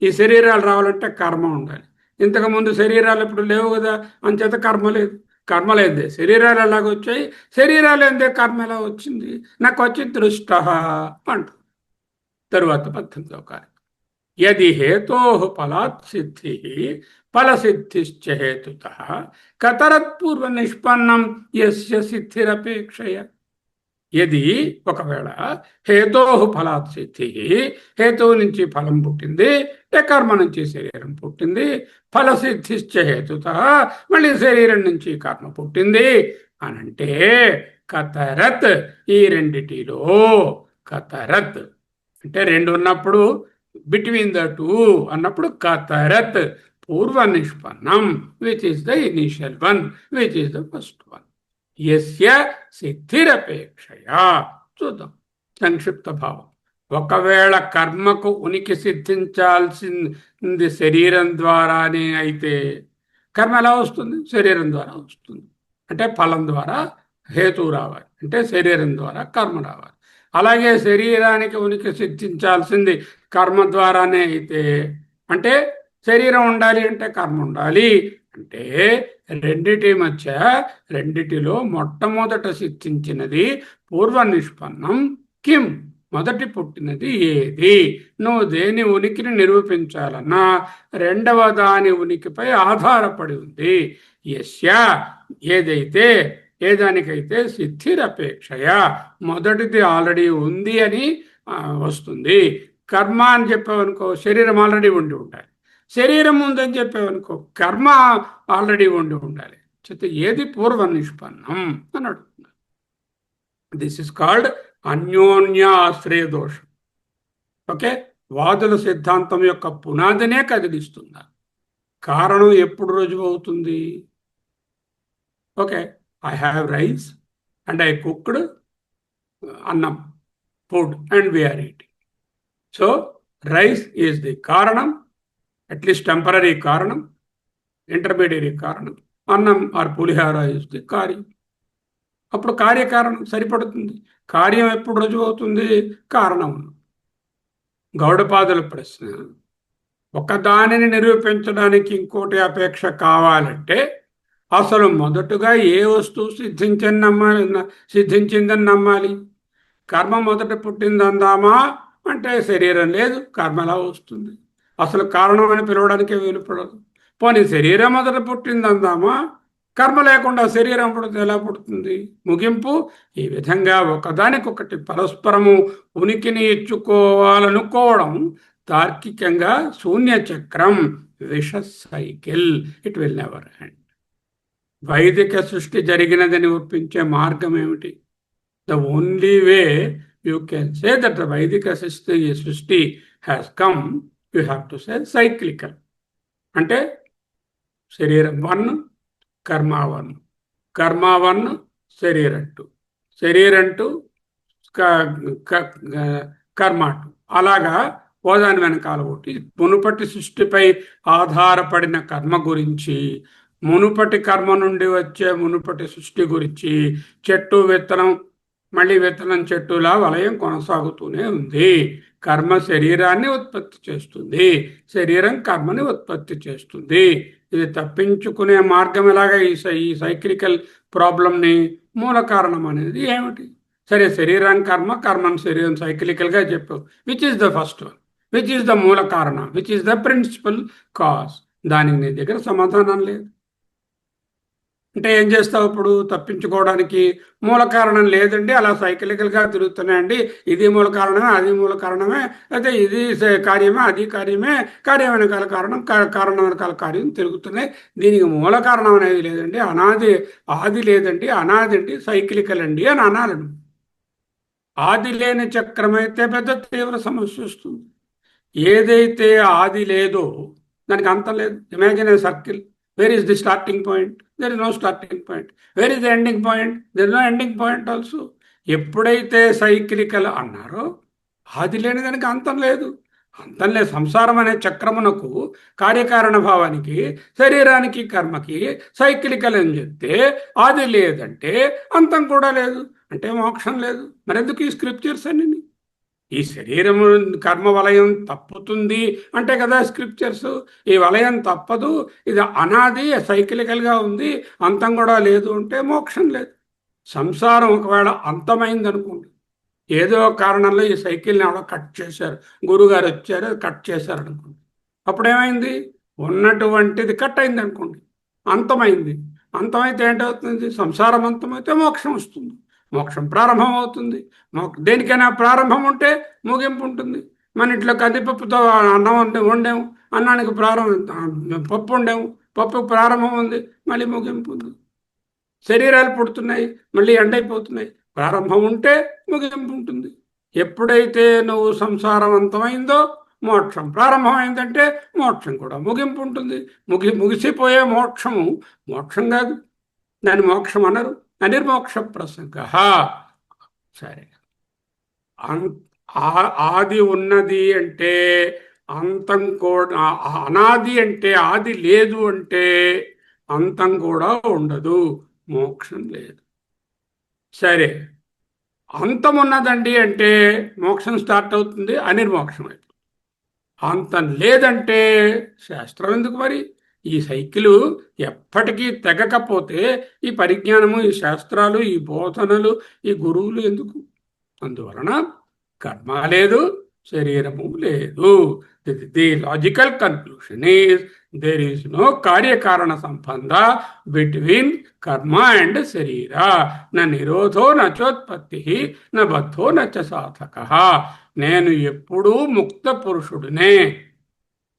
ఈ శరీరాలు రావాలంటే కర్మ ఉండాలి. ఇంతకుముందు శరీరాలు ఇప్పుడు లేవు కదా, అంచేత కర్మ లేదు. కర్మ లేదే శరీరాలు ఎలాగొచ్చాయి? శరీరాలు ఏందే కర్మ ఎలా వచ్చింది? నాకు వచ్చి దృష్ట అంటు. తరువాత 18వ కార్యం, యది హేతో ఫలాత్ సిద్ధి ఫలసిద్ధిశ్చ హేతుత కతరత్పూర్వ నిష్పన్నం యస్య సిద్ధిరపేక్షయ. యది ఒకవేళ హేతో ఫలాత్ సిద్ధి, హేతువు నుంచి ఫలం పుట్టింది, కర్మ నుంచి శరీరం పుట్టింది, ఫలసిద్ధిశ్చ హేతుత మళ్ళీ శరీరం నుంచి కర్మ పుట్టింది అనంటే కతరత్, ఈ రెండిటిలో కతరత్ అంటే రెండు ఉన్నప్పుడు బిట్వీన్ ద టూ అన్నప్పుడు కతరత్ పూర్వ నిష్పన్నం, which is the initial one, which is the first one. యస్య సిద్ధిరపేక్షయా. చూద్దాం సంక్షిప్త భావం. ఒకవేళ కర్మకు ఉనికి సిద్ధించాల్సింది శరీరం ద్వారానే అయితే కర్మ ఎలా వస్తుంది? శరీరం ద్వారా వస్తుంది. అంటే ఫలం ద్వారా హేతువు రావాలి, అంటే శరీరం ద్వారా కర్మ రావాలి. అలాగే శరీరానికి ఉనికి సిద్ధించాల్సింది కర్మ ద్వారానే అయితే, అంటే శరీరం ఉండాలి అంటే కర్మ ఉండాలి. అంటే రెండిటి మధ్య, రెండిటిలో మొట్టమొదట సిద్ధించినది పూర్వ నిష్పన్నం కిం, మొదటి పుట్టినది ఏది? నువ్వు దేని ఉనికిని నిరూపించాలన్నా రెండవ దాని ఉనికిపై ఆధారపడి ఉంది. యస్య, ఏదైతే, ఏదానికైతే సిద్ధిరపేక్షయ మొదటిది ఆల్రెడీ ఉంది అని వస్తుంది. కర్మ అని చెప్పావనుకో, శరీరం ఆల్రెడీ ఉండి ఉండాలి. శరీరం ఉందని చెప్పావనుకో, కర్మ ఆల్రెడీ ఉండి ఉండాలి. చేత ఏది పూర్వ నిష్పన్నం అని అడుగుతున్నారు. దిస్ ఇస్ కాల్డ్ అన్యోన్య ఆశ్రయ దోషం. ఓకే, వాదుల సిద్ధాంతం యొక్క పునాదినే కదిలిస్తున్నారు. కారణం ఎప్పుడు రుజువు అవుతుంది? Okay, I have rice and I cooked annam, food, and we are eating. So, rice is the karanam, at least temporary karanam, intermediary karanam. Annam or pulihara is the karyam. అప్పుడు కార్యకారణం సరిపడుతుంది. కార్యం ఎప్పుడు రుజువు అవుతుంది? కారణం. గౌడపాదుల ప్రశ్న, ఒకదానిని నిరూపించడానికి ఇంకోటి అపేక్ష కావాలంటే అసలు మొదటగా ఏ వస్తువు సిద్ధించిందని నమ్మాలి? కర్మ మొదట పుట్టింది అందామా అంటే శరీరం లేదు, కర్మ ఎలా వస్తుంది? అసలు కారణం అని పిలవడానికే వీలుపడదు. పోనీ శరీరం మొదట పుట్టింది అందామా, కర్మ లేకుండా శరీరం పుడితే ఎలా పుడుతుంది? ముగింపు ఈ విధంగా ఒకదానికొకటి పరస్పరము ఉనికిని ఇచ్చుకోవాలనుకోవడం తార్కికంగా శూన్య చక్రం, విష cycle. It will never end. వైదిక సృష్టి జరిగినదని ఒప్పించే మార్గం ఏమిటి? The only way you can say that the Vaidika Srishti has come, you have to say cyclical. అంటే శరీరం 1, కర్మ 1, కర్మ 1, శరీరం 2, శరీరం 2, కర్మ 2. అలాగా ఓదాని వెనకాల ఒకటి మునుపటి సృష్టిపై ఆధారపడిన కర్మ గురించి, మునుపటి కర్మ నుండి వచ్చే మునుపటి సృష్టి గురించి, చెట్టు విత్తనం మళ్ళీ విత్తనం చెట్టులా వలయం కొనసాగుతూనే ఉంది. కర్మ శరీరాన్ని ఉత్పత్తి చేస్తుంది, శరీరం కర్మని ఉత్పత్తి చేస్తుంది. ఇది తప్పించుకునే మార్గం ఎలాగా? ఈ సైక్లికల్ ప్రాబ్లంని మూల కారణం అనేది ఏమిటి? సరే, శరీరం కర్మ, కర్మను శరీరం సైక్లికల్గా చెప్పావు. Which is the first one? Which is the మూల కారణం? Which is the principal cause? దానికి నీ దగ్గర సమాధానం లేదు. అంటే ఏం చేస్తావు ఇప్పుడు తప్పించుకోవడానికి? మూల కారణం లేదండి, అలా సైకిలికల్గా తిరుగుతున్నాయండి, ఇది మూల కారణమే, అది మూల కారణమే, అయితే ఇది కార్యమే, అది కార్యమే, కార్యం వెనకాల కారణం, కారణం వెనకాల కార్యం తిరుగుతున్నాయి, దీనికి మూల కారణం అనేది లేదండి, ఆది లేదండి, అనాది అండి, సైకిలికల్ అండి అని అనాలను. ఆది లేని చక్రం అయితే పెద్ద తీవ్ర సమస్య వస్తుంది. ఏదైతే ఆది లేదో దానికి అంతం లేదు. Imagine a circle. Where is the starting point? There is no starting point. Where is the ending point? There is no ending point also. ఎప్పుడైతే సైక్లికల్ అన్నారో ఆది లేని దానికి అంతం లేదు. అంతం లేదు. సంసారం అనే చక్రమునకు, కార్యకారణ భావానికి, శరీరానికి, కర్మకి సైక్లికల్ అని చెప్తే ఆది లేదంటే అంతం కూడా లేదు, అంటే మోక్షం లేదు. మరెందుకు ఈ స్క్రిప్చర్స్ అన్ని? ఈ శరీరము కర్మ వలయం తప్పుతుంది అంటే కదా స్క్రిప్చర్స్. ఈ వలయం తప్పదు, ఇది అనాది, సైకిలికల్గా ఉంది, అంతం కూడా లేదు అంటే మోక్షం లేదు. సంసారం ఒకవేళ అంతమైంది అనుకోండి, ఏదో కారణంలో ఈ సైకిల్ని ఎవడో కట్ చేశారు, గురుగారు వచ్చారు కట్ చేశారు అనుకోండి, అప్పుడేమైంది? ఉన్నటువంటిది కట్ అయింది అనుకోండి, అంతమైంది. అంతమైతే ఏంటవుతుంది? సంసారం అంతమైతే మోక్షం వస్తుంది, మోక్షం ప్రారంభం అవుతుంది. దేనికైనా ప్రారంభం ఉంటే ముగింపు ఉంటుంది. మన ఇంట్లో కందిపప్పుతో అన్నం వండాము, అన్నానికి పప్పు వండాము, పప్పుకు ప్రారంభం ఉంది, మళ్ళీ ముగింపు ఉంది. శరీరాలు పుడుతున్నాయి, మళ్ళీ ఎండైపోతున్నాయి. ప్రారంభం ఉంటే ముగింపు ఉంటుంది. ఎప్పుడైతే నువ్వు సంసారం అంతమైందో మోక్షం ప్రారంభమైందంటే మోక్షం కూడా ముగింపు ఉంటుంది. ముగిసిపోయే మోక్షము మోక్షం కాదు, దాన్ని మోక్షం అనరు, అనిర్మోక్ష ప్రసంగ. సరే, ఆది ఉన్నది అంటే అంతం కూడా, అనాది అంటే ఆది లేదు అంటే అంతం కూడా ఉండదు, మోక్షం లేదు. సరే, అంతం ఉన్నదండి అంటే మోక్షం స్టార్ట్ అవుతుంది, అనిర్మోక్షం అయిపోతుంది. అంతం లేదంటే శాస్త్రం ఎందుకు మరి? ఈ సైకిలు ఎప్పటికీ తెగకపోతే ఈ పరిజ్ఞానము, ఈ శాస్త్రాలు, ఈ బోధనలు, ఈ గురువులు ఎందుకు? అందువలన కర్మ లేదు, శరీరము లేదు. The logical conclusion is there is no కార్యకారణ సంబంధ బిట్వీన్ కర్మ అండ్ శరీర. నా నిరోధో నచోత్పత్తి, నా బద్ధో నచ సాధక. నేను ఎప్పుడూ ముక్త పురుషుడినే.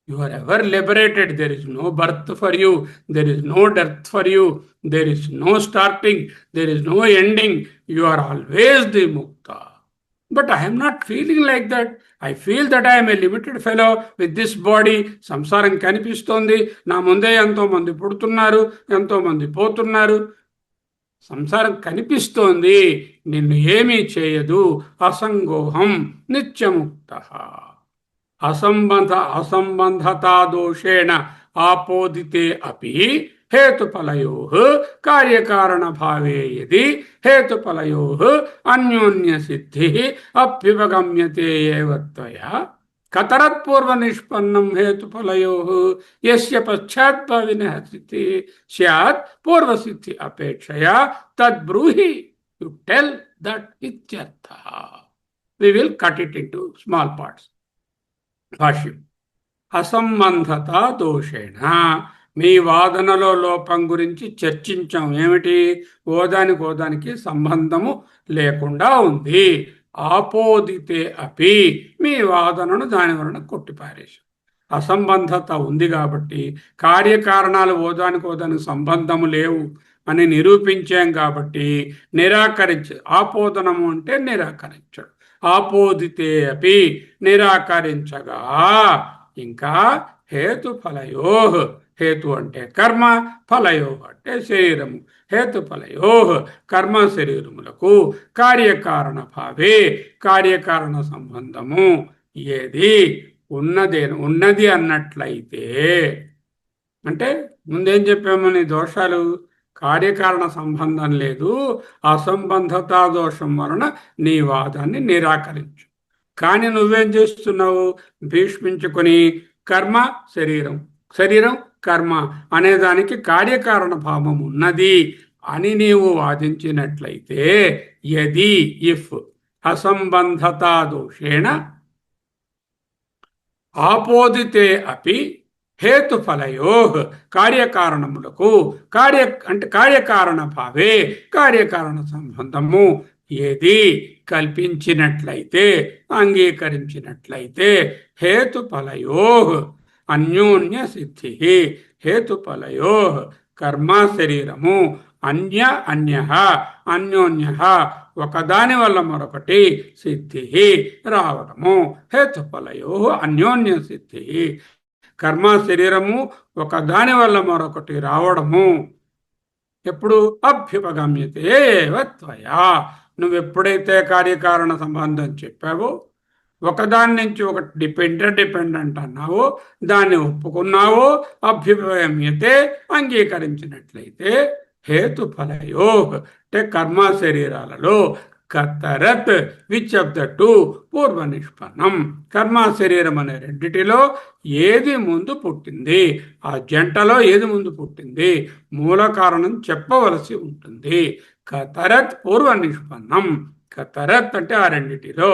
You are ever liberated. There is no birth for you. There is no death for you. There is no starting. There is no ending. You are always the mukta. But I am not feeling like that. I feel that I am a limited fellow with this body. సంసారం కనిపిస్తోంది, నా ముందే ఎంతో మంది పుడుతున్నారు, ఎంతో మంది పోతున్నారు. సంసారం కనిపిస్తోంది, నిన్ను ఏమీ చేయదు. అసంగోహం నిత్యముక్త. అసంబంధతా దోషేణ ఆపోదితే అపి హేతుఫలయోః కార్యకారణ భావే యది హేతుఫలయోః అన్యోన్య సిద్ధిః అభ్యుపగమ్యతే ఏవ త్వయా కతరత్పూర్వ నిష్పన్నం హేతుఫలయోః యస్య పశ్చాద్భావినః సిద్ధిః స్యాత్ పూర్వసిద్ధి అపేక్షయా తద్బ్రూహి. యు టెల్ దట్ ఇత్యర్థః. We will cut it into small parts. భాష్యం. అసంబంధత దోషేణ, మీ వాదనలో లోపం గురించి చర్చించాం. ఏమిటి? ఓదానికి సంబంధము లేకుండా ఉంది. ఆపోదితే అపి, మీ వాదనను దాని వలన కొట్టిపారేశాం. అసంబంధత ఉంది కాబట్టి, కార్యకారణాలు ఓదానికి సంబంధము లేవు అని నిరూపించాం కాబట్టి నిరాకరించ. ఆపోదనము అంటే నిరాకరించడం. ఆపోదితే అపి నిరాకరించగా ఇంకా హేతుఫలయో, హేతు అంటే కర్మ, ఫలయో అంటే శరీరము, హేతుఫలయో కర్మ శరీరములకు కార్యకారణ భావే కార్యకారణ సంబంధము ఏది ఉన్నది అన్నట్లయితే, అంటే ముందేం చెప్పామని దోషాలు కార్యకారణ సంబంధం లేదు, అసంబంధతా దోషం వలన నీ వాదాన్ని నిరాకరించు. కానీ నువ్వేం చేస్తున్నావు, భీష్మించుకొని కర్మ శరీరం, శరీరం కర్మ అనేదానికి కార్యకారణ భావం ఉన్నది అని నీవు వాదించినట్లయితే, యది ఇఫ్ అసంబంధతా దోషేణ ఆపోదితే అపి హేతుఫలయో కార్యకారణములకు అంటే కార్యకారణ భావే కార్యకారణ సంబంధము ఏది కల్పించినట్లయితే, అంగీకరించినట్లయితే, హేతుఫలయో అన్యోన్య సిద్ధి, హేతుఫలయో కర్మ శరీరము అన్య అన్యోన్య ఒకదాని వల్ల మరొకటి సిద్ధి రావడము, హేతుఫలయో అన్యోన్య సిద్ధి కర్మ శరీరము ఒకదాని వల్ల మరొకటి రావడము ఎప్పుడు అభ్యుపగమ్యతే త్వయా, నువ్వెప్పుడైతే కార్యకారణ సంబంధం చెప్పావో, ఒకదాని నుంచి ఒకటి డిపెండెంట్ అన్నావో, దాన్ని ఒప్పుకున్నావో, అభ్యుపగమ్యతే అంగీకరించినట్లయితే, హేతుఫలయో అంటే కర్మ శరీరాలలో కతరత్ విచ్ ఆఫ్ ద టూ పూర్వ నిష్పన్నం, కర్మ శరీరం అనే రెండిటిలో ఏది ముందు పుట్టింది, ఆ జంటలో ఏది ముందు పుట్టింది, మూల కారణం చెప్పవలసి ఉంటుంది. కతరత్ పూర్వ నిష్పన్నం, కతరత్ అంటే ఆ రెండిటిలో,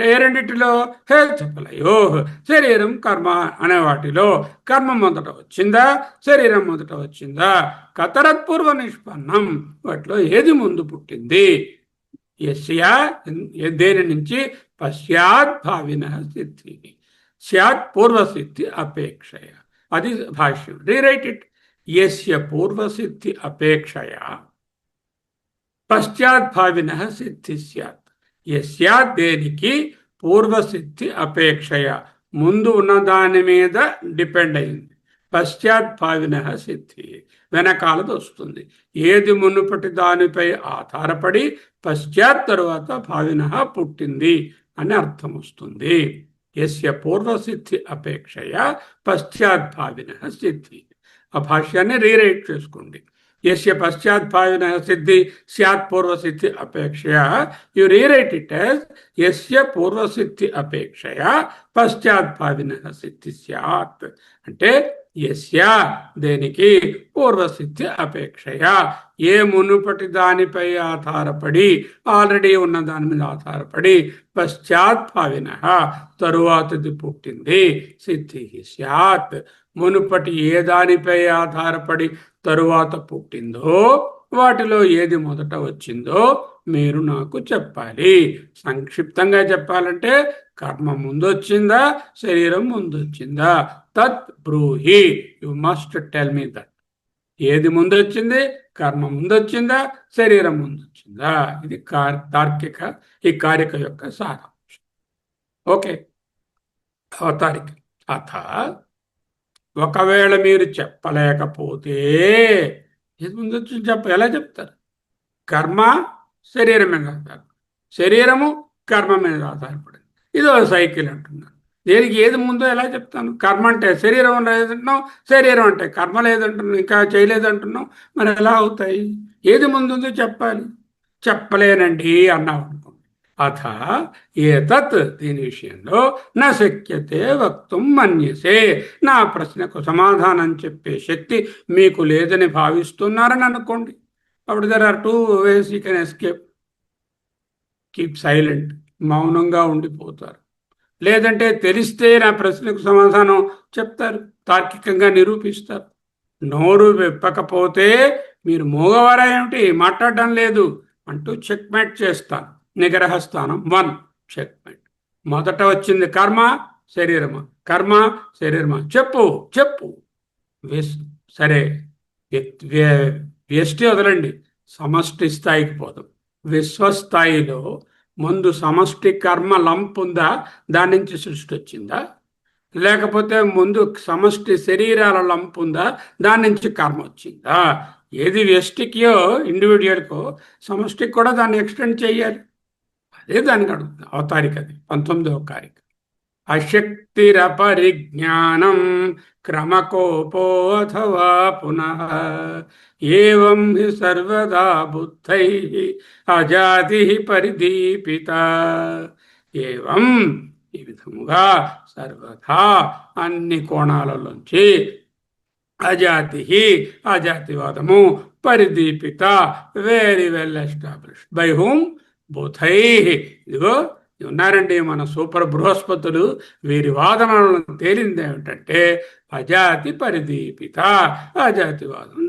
ఏ రెండిటిలో, హేతుఫలయో శరీరం కర్మ అనే వాటిలో కర్మ మొదట వచ్చిందా, శరీరం మొదట వచ్చిందా, కతరత్ పూర్వ నిష్పన్నం వాటిలో ఏది ముందు పుట్టింది, యస్యా దేని నుంచి, పశ్చాత్ భావిన సిద్ధి, స్యాత్ పూర్వసిద్ధి అపేక్షయ. అది భాష్యం, రీరైట్ ఇట్. యస్య పూర్వసిద్ధి అపేక్షయ పశ్చాత్ భావిన సిద్ధి స్యాత్, యస్యా దేనికి పూర్వసిద్ధి అపేక్షయ ముందు ఉన్న దాని మీద డిపెండ్ అయింది, పశ్చాత్ భావిన సిద్ధి వెనకాలది వస్తుంది, ఏది మునుపటి దానిపై ఆధారపడి పశ్చాత్ తరువాత భావిన పుట్టింది అని అర్థం వస్తుంది. యస్య పూర్వసిద్ధి అపేక్షయ పశ్చాత్ భావిన సిద్ధి. ఆ భాష్యాన్ని రీరైట్ చేసుకోండి. యస్య పశ్చాత్ భావిన సిద్ధి స్యాత్ పూర్వసిద్ధి అపేక్షయ, యు రీరైట్ ఇట్ యాజ్ యస్య పూర్వసిద్ధి అపేక్షయ పశ్చాత్ భావిన సిద్ధి స్యాత్. అంటే యస్య దేనికి పూర్వసిద్ధి అపేక్షయ, ఏ మునుపటి దానిపై ఆధారపడి, ఆల్రెడీ ఉన్న దాని మీద ఆధారపడి పశ్చాత్ భావిన తరువాతది పుట్టింది, సిద్ధి స్యాత్ మునుపటి ఏ దానిపై ఆధారపడి తరువాత పుట్టిందో వాటిలో ఏది మొదట వచ్చిందో మీరు నాకు చెప్పాలి. సంక్షిప్తంగా చెప్పాలంటే కర్మ ముందొచ్చిందా, శరీరం ముందొచ్చిందా, తత్ బ్రూహి, you must tell me that. ఏది ముందొచ్చింది, కర్మ ముందొచ్చిందా, శరీరం ముందొచ్చిందా, ఇది తార్కిక ఈ కారిక యొక్క సారాంశం. ఓకే, అవతారిక. అథ ఒకవేళ మీరు చెప్పలేకపోతే, ఏది ముందొచ్చింది ఎలా చెప్తారు? కర్మ శరీరం మీద ఆధారపడి, శరీరము కర్మ మీద ఆధారపడింది, ఇదో సైకిల్ అంటున్నాను. దేనికి ఏది ముందో ఎలా చెప్తాను? కర్మ అంటే శరీరం లేదంటున్నాం, శరీరం అంటే కర్మ లేదంటున్నాం, ఇంకా చేయలేదంటున్నాం, మరి ఎలా అవుతాయి? ఏది ముందుందో చెప్పాలి. చెప్పలేనండి అన్నావు అనుకోండి, అథ ఏతత్ దీని విషయంలో నా శక్యతే వక్తుం మన్యసే, నా ప్రశ్నకు సమాధానం చెప్పే శక్తి మీకు లేదని భావిస్తున్నారని అనుకోండి. అప్పుడు there are two ways you can escape. Keep silent, మౌనంగా ఉండిపోతారు. లేదంటే తెలిస్తే నా ప్రశ్నకు సమాధానం చెప్తారు, తార్కికంగా నిరూపిస్తారు. నోరు విప్పకపోతే మీరు మూగవారా ఏమిటి, మాట్లాడడం లేదు అంటూ చెక్మేట్ చేస్తాను. నిగ్రహ స్థానం 1, చెక్మేట్. మొదట వచ్చింది కర్మ శరీరమా, కర్మ శరీరమా, చెప్పు చెప్పు. సరే, వ్యష్టి వదలండి, సమష్టి స్థాయికి పోదాం. విశ్వస్థాయిలో ముందు సమష్టి కర్మ లంప్ ఉందా, దాని నుంచి సృష్టి వచ్చిందా? లేకపోతే ముందు సమష్టి శరీరాల లంప్ ఉందా, దాని నుంచి కర్మ వచ్చిందా? ఏది వ్యష్టికో ఇండివిజువల్కో సమష్టికి కూడా దాన్ని ఎక్స్టెండ్ చేయాలి. అదే దానికి అడుగుతుంది అవతారిక, అది 19వ కారిక. అశక్తిరపరిజ్ఞానం క్రమకోపో అథవా పునః ఏవం హి సర్వదా బుద్ధై అజాతి పరిదీపిత. ఏవం, ఈ విధముగా సర్వదా అన్ని కోణాలలోంచి అజాతి, అజాతివాదము పరిదీపిత, very well established. By whom? బుధై. ఇదిగో ఉన్నారండి మన సూపర్ బృహస్పతులు, వీరి వాదనలను తేలింది ఏమిటంటే అజాతి పరిదీపిత, అజాతివాదం.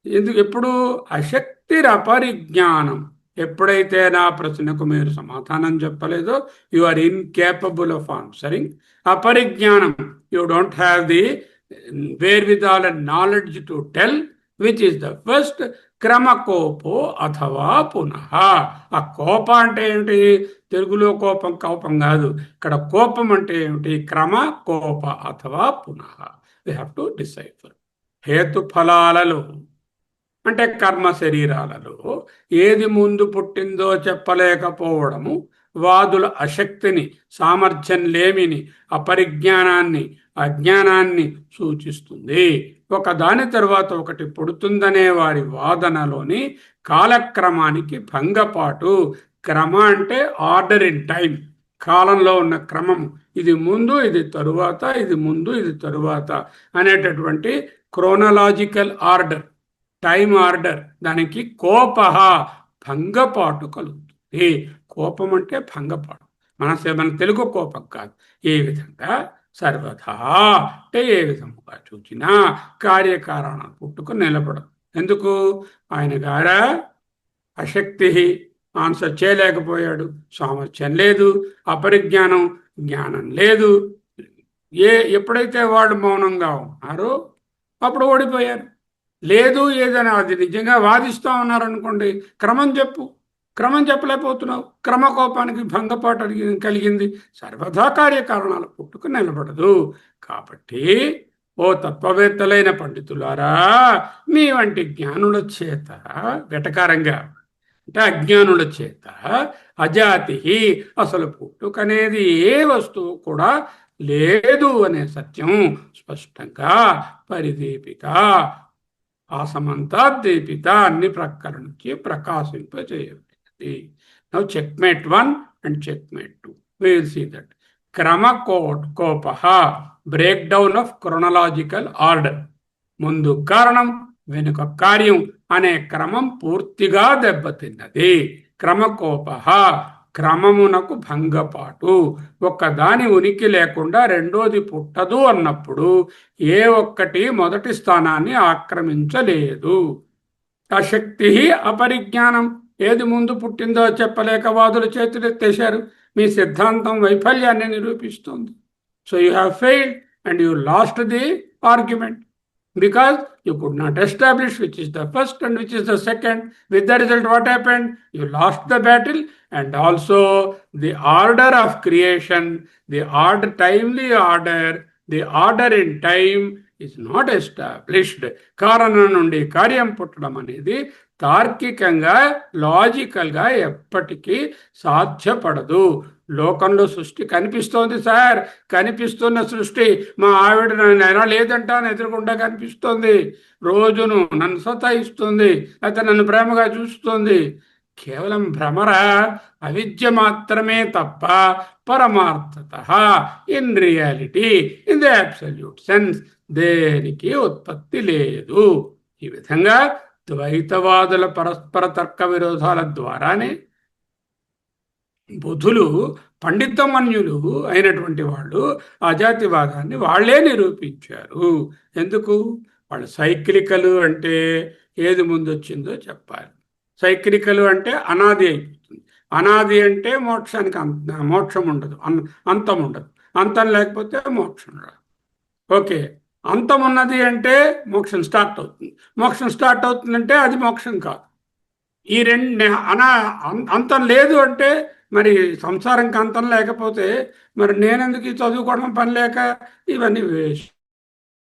ఎందుకు? ఎప్పుడు? అశక్తిరపరిజ్ఞానం. ఎప్పుడైతే నా ప్రశ్నకు మీరు సమాధానం చెప్పలేదో, you are incapable of answering. అపరిజ్ఞానం, you don't have the wherewithal and knowledge to tell which is the first. క్రమకోపో అథవా పునః. ఆ కోప అంటే ఏమిటి? తెలుగులో కోపం కోపం కాదు, ఇక్కడ కోపం అంటే ఏమిటి? క్రమ కోప అథవా పునః. We have to decipher. హేతుఫలాలలో అంటే కర్మ శరీరాలలో ఏది ముందు పుట్టిందో చెప్పలేకపోవడము వాదుల అశక్తిని, సామర్థ్యం లేమిని, అపరిజ్ఞానాన్ని, అజ్ఞానాన్ని సూచిస్తుంది. ఒకదాని తరువాత ఒకటి పుడుతుందనే వారి వాదనలోని కాలక్రమానికి భంగపాటు. క్రమ అంటే ఆర్డర్ ఇన్ టైం, కాలంలో ఉన్న క్రమము. ఇది ముందు, ఇది తరువాత, ఇది ముందు, ఇది తరువాత అనేటటువంటి క్రోనలాజికల్ ఆర్డర్, టైం ఆర్డర్. దానికి కోప, భంగపాటు కలుగుతుంది. కోపం అంటే భంగపాటు. మన తెలుగు కోపం కాదు. ఈ విధంగా సర్వథా అంటే ఏ విధముగా చూచినా కార్యకారణాలు పుట్టుకుని నిలబడదు. ఎందుకు? ఆయన గారా అశక్తి, ఆన్సర్ చేయలేకపోయాడు. సామర్థ్యం లేదు, అపరిజ్ఞానం, జ్ఞానం లేదు. ఎప్పుడైతే వాళ్ళు మౌనంగా ఉన్నారో అప్పుడు ఓడిపోయారు. లేదు ఏదైనా అది నిజంగా వాదిస్తూ ఉన్నారనుకోండి, క్రమం చెప్పు, క్రమం చెప్పలేకపోతున్నావు, క్రమకోపానికి భంగపాటు కలిగింది, సర్వదా కార్యకారణాలు పుట్టుకు నిలబడదు. కాబట్టి ఓ తత్వవేత్తలైన పండితులారా, మీ వంటి జ్ఞానుల చేత, వెటకారంగా అంటే అజ్ఞానుల చేత, అజాతి, అసలు పుట్టుకనేది ఏ వస్తువు కూడా లేదు అనే సత్యం స్పష్టంగా పరిదీపిత, ఆసమంతాద్దీపిత, అన్ని ప్రక్కల నుంచి ప్రకాశింపజేయబడింది. Now checkmate 1 and checkmate 2. We will see that. క్రమకోప, break down of chronological order. ముందు కారణం, వెనుక కార్యం అనే క్రమం పూర్తిగా దెబ్బతిన్నది. క్రమకోప, క్రమమునకు భంగపాటు. ఒక్కదాని ఉనికి లేకుండా రెండోది పుట్టదు అన్నప్పుడు ఏ ఒక్కటి మొదటి స్థానాన్ని ఆక్రమించలేదు. అశక్తి, అపరిజ్ఞానం. ఏది ముందు పుట్టిందో చెప్పలేక వాదులు చేతులెత్తేశారు. మీ సిద్ధాంతం వైఫల్యాన్ని నిరూపిస్తుంది. So you have failed and you lost the argument because you could not establish which is the first and which is the second. With the result, what happened? You lost the battle, and also the order of creation, the order, timely order, the order in time is not established. కారణం నుండి కార్యం పుట్టడం అనేది తార్కికంగా, లాజికల్గా ఎప్పటికీ సాధ్యపడదు. లోకంలో సృష్టి కనిపిస్తోంది సార్, కనిపిస్తున్న సృష్టి మా ఆవిడ నన్ను లేదంటాను ఎదురుకుండా కనిపిస్తోంది, రోజును నన్ను సతాయిస్తుంది, అయితే నన్ను ప్రేమగా చూస్తుంది. కేవలం భ్రమర, అవిద్య మాత్రమే తప్ప పరమార్థత, in reality, in the absolute sense దేనికి ఉత్పత్తి లేదు. ఈ విధంగా ద్వైతవాదుల పరస్పర తర్క విరోధాల ద్వారానే బుధులు, పండితమన్యులు అయినటువంటి వాళ్ళు అజాతివాదాన్ని వాళ్లే నిరూపించారు. ఎందుకు? వాళ్ళు సైక్లికలు అంటే ఏది ముందు వచ్చిందో చెప్పాలి. సైక్లికలు అంటే అనాది అయిపోతుంది. అనాది అంటే మోక్షానికి మోక్షం ఉండదు, అంతం ఉండదు. అంతం లేకపోతే మోక్షం రాదు. ఓకే, అంతం ఉన్నది అంటే మోక్షం స్టార్ట్ అవుతుంది. మోక్షం స్టార్ట్ అవుతుందంటే అది మోక్షం కాదు. ఈ రెండు అంతం లేదు అంటే మరి సంసారంకి అంతం లేకపోతే మరి నేనెందుకు ఈ చదువుకోవడం పని లేక ఇవన్నీ వేస్ట్.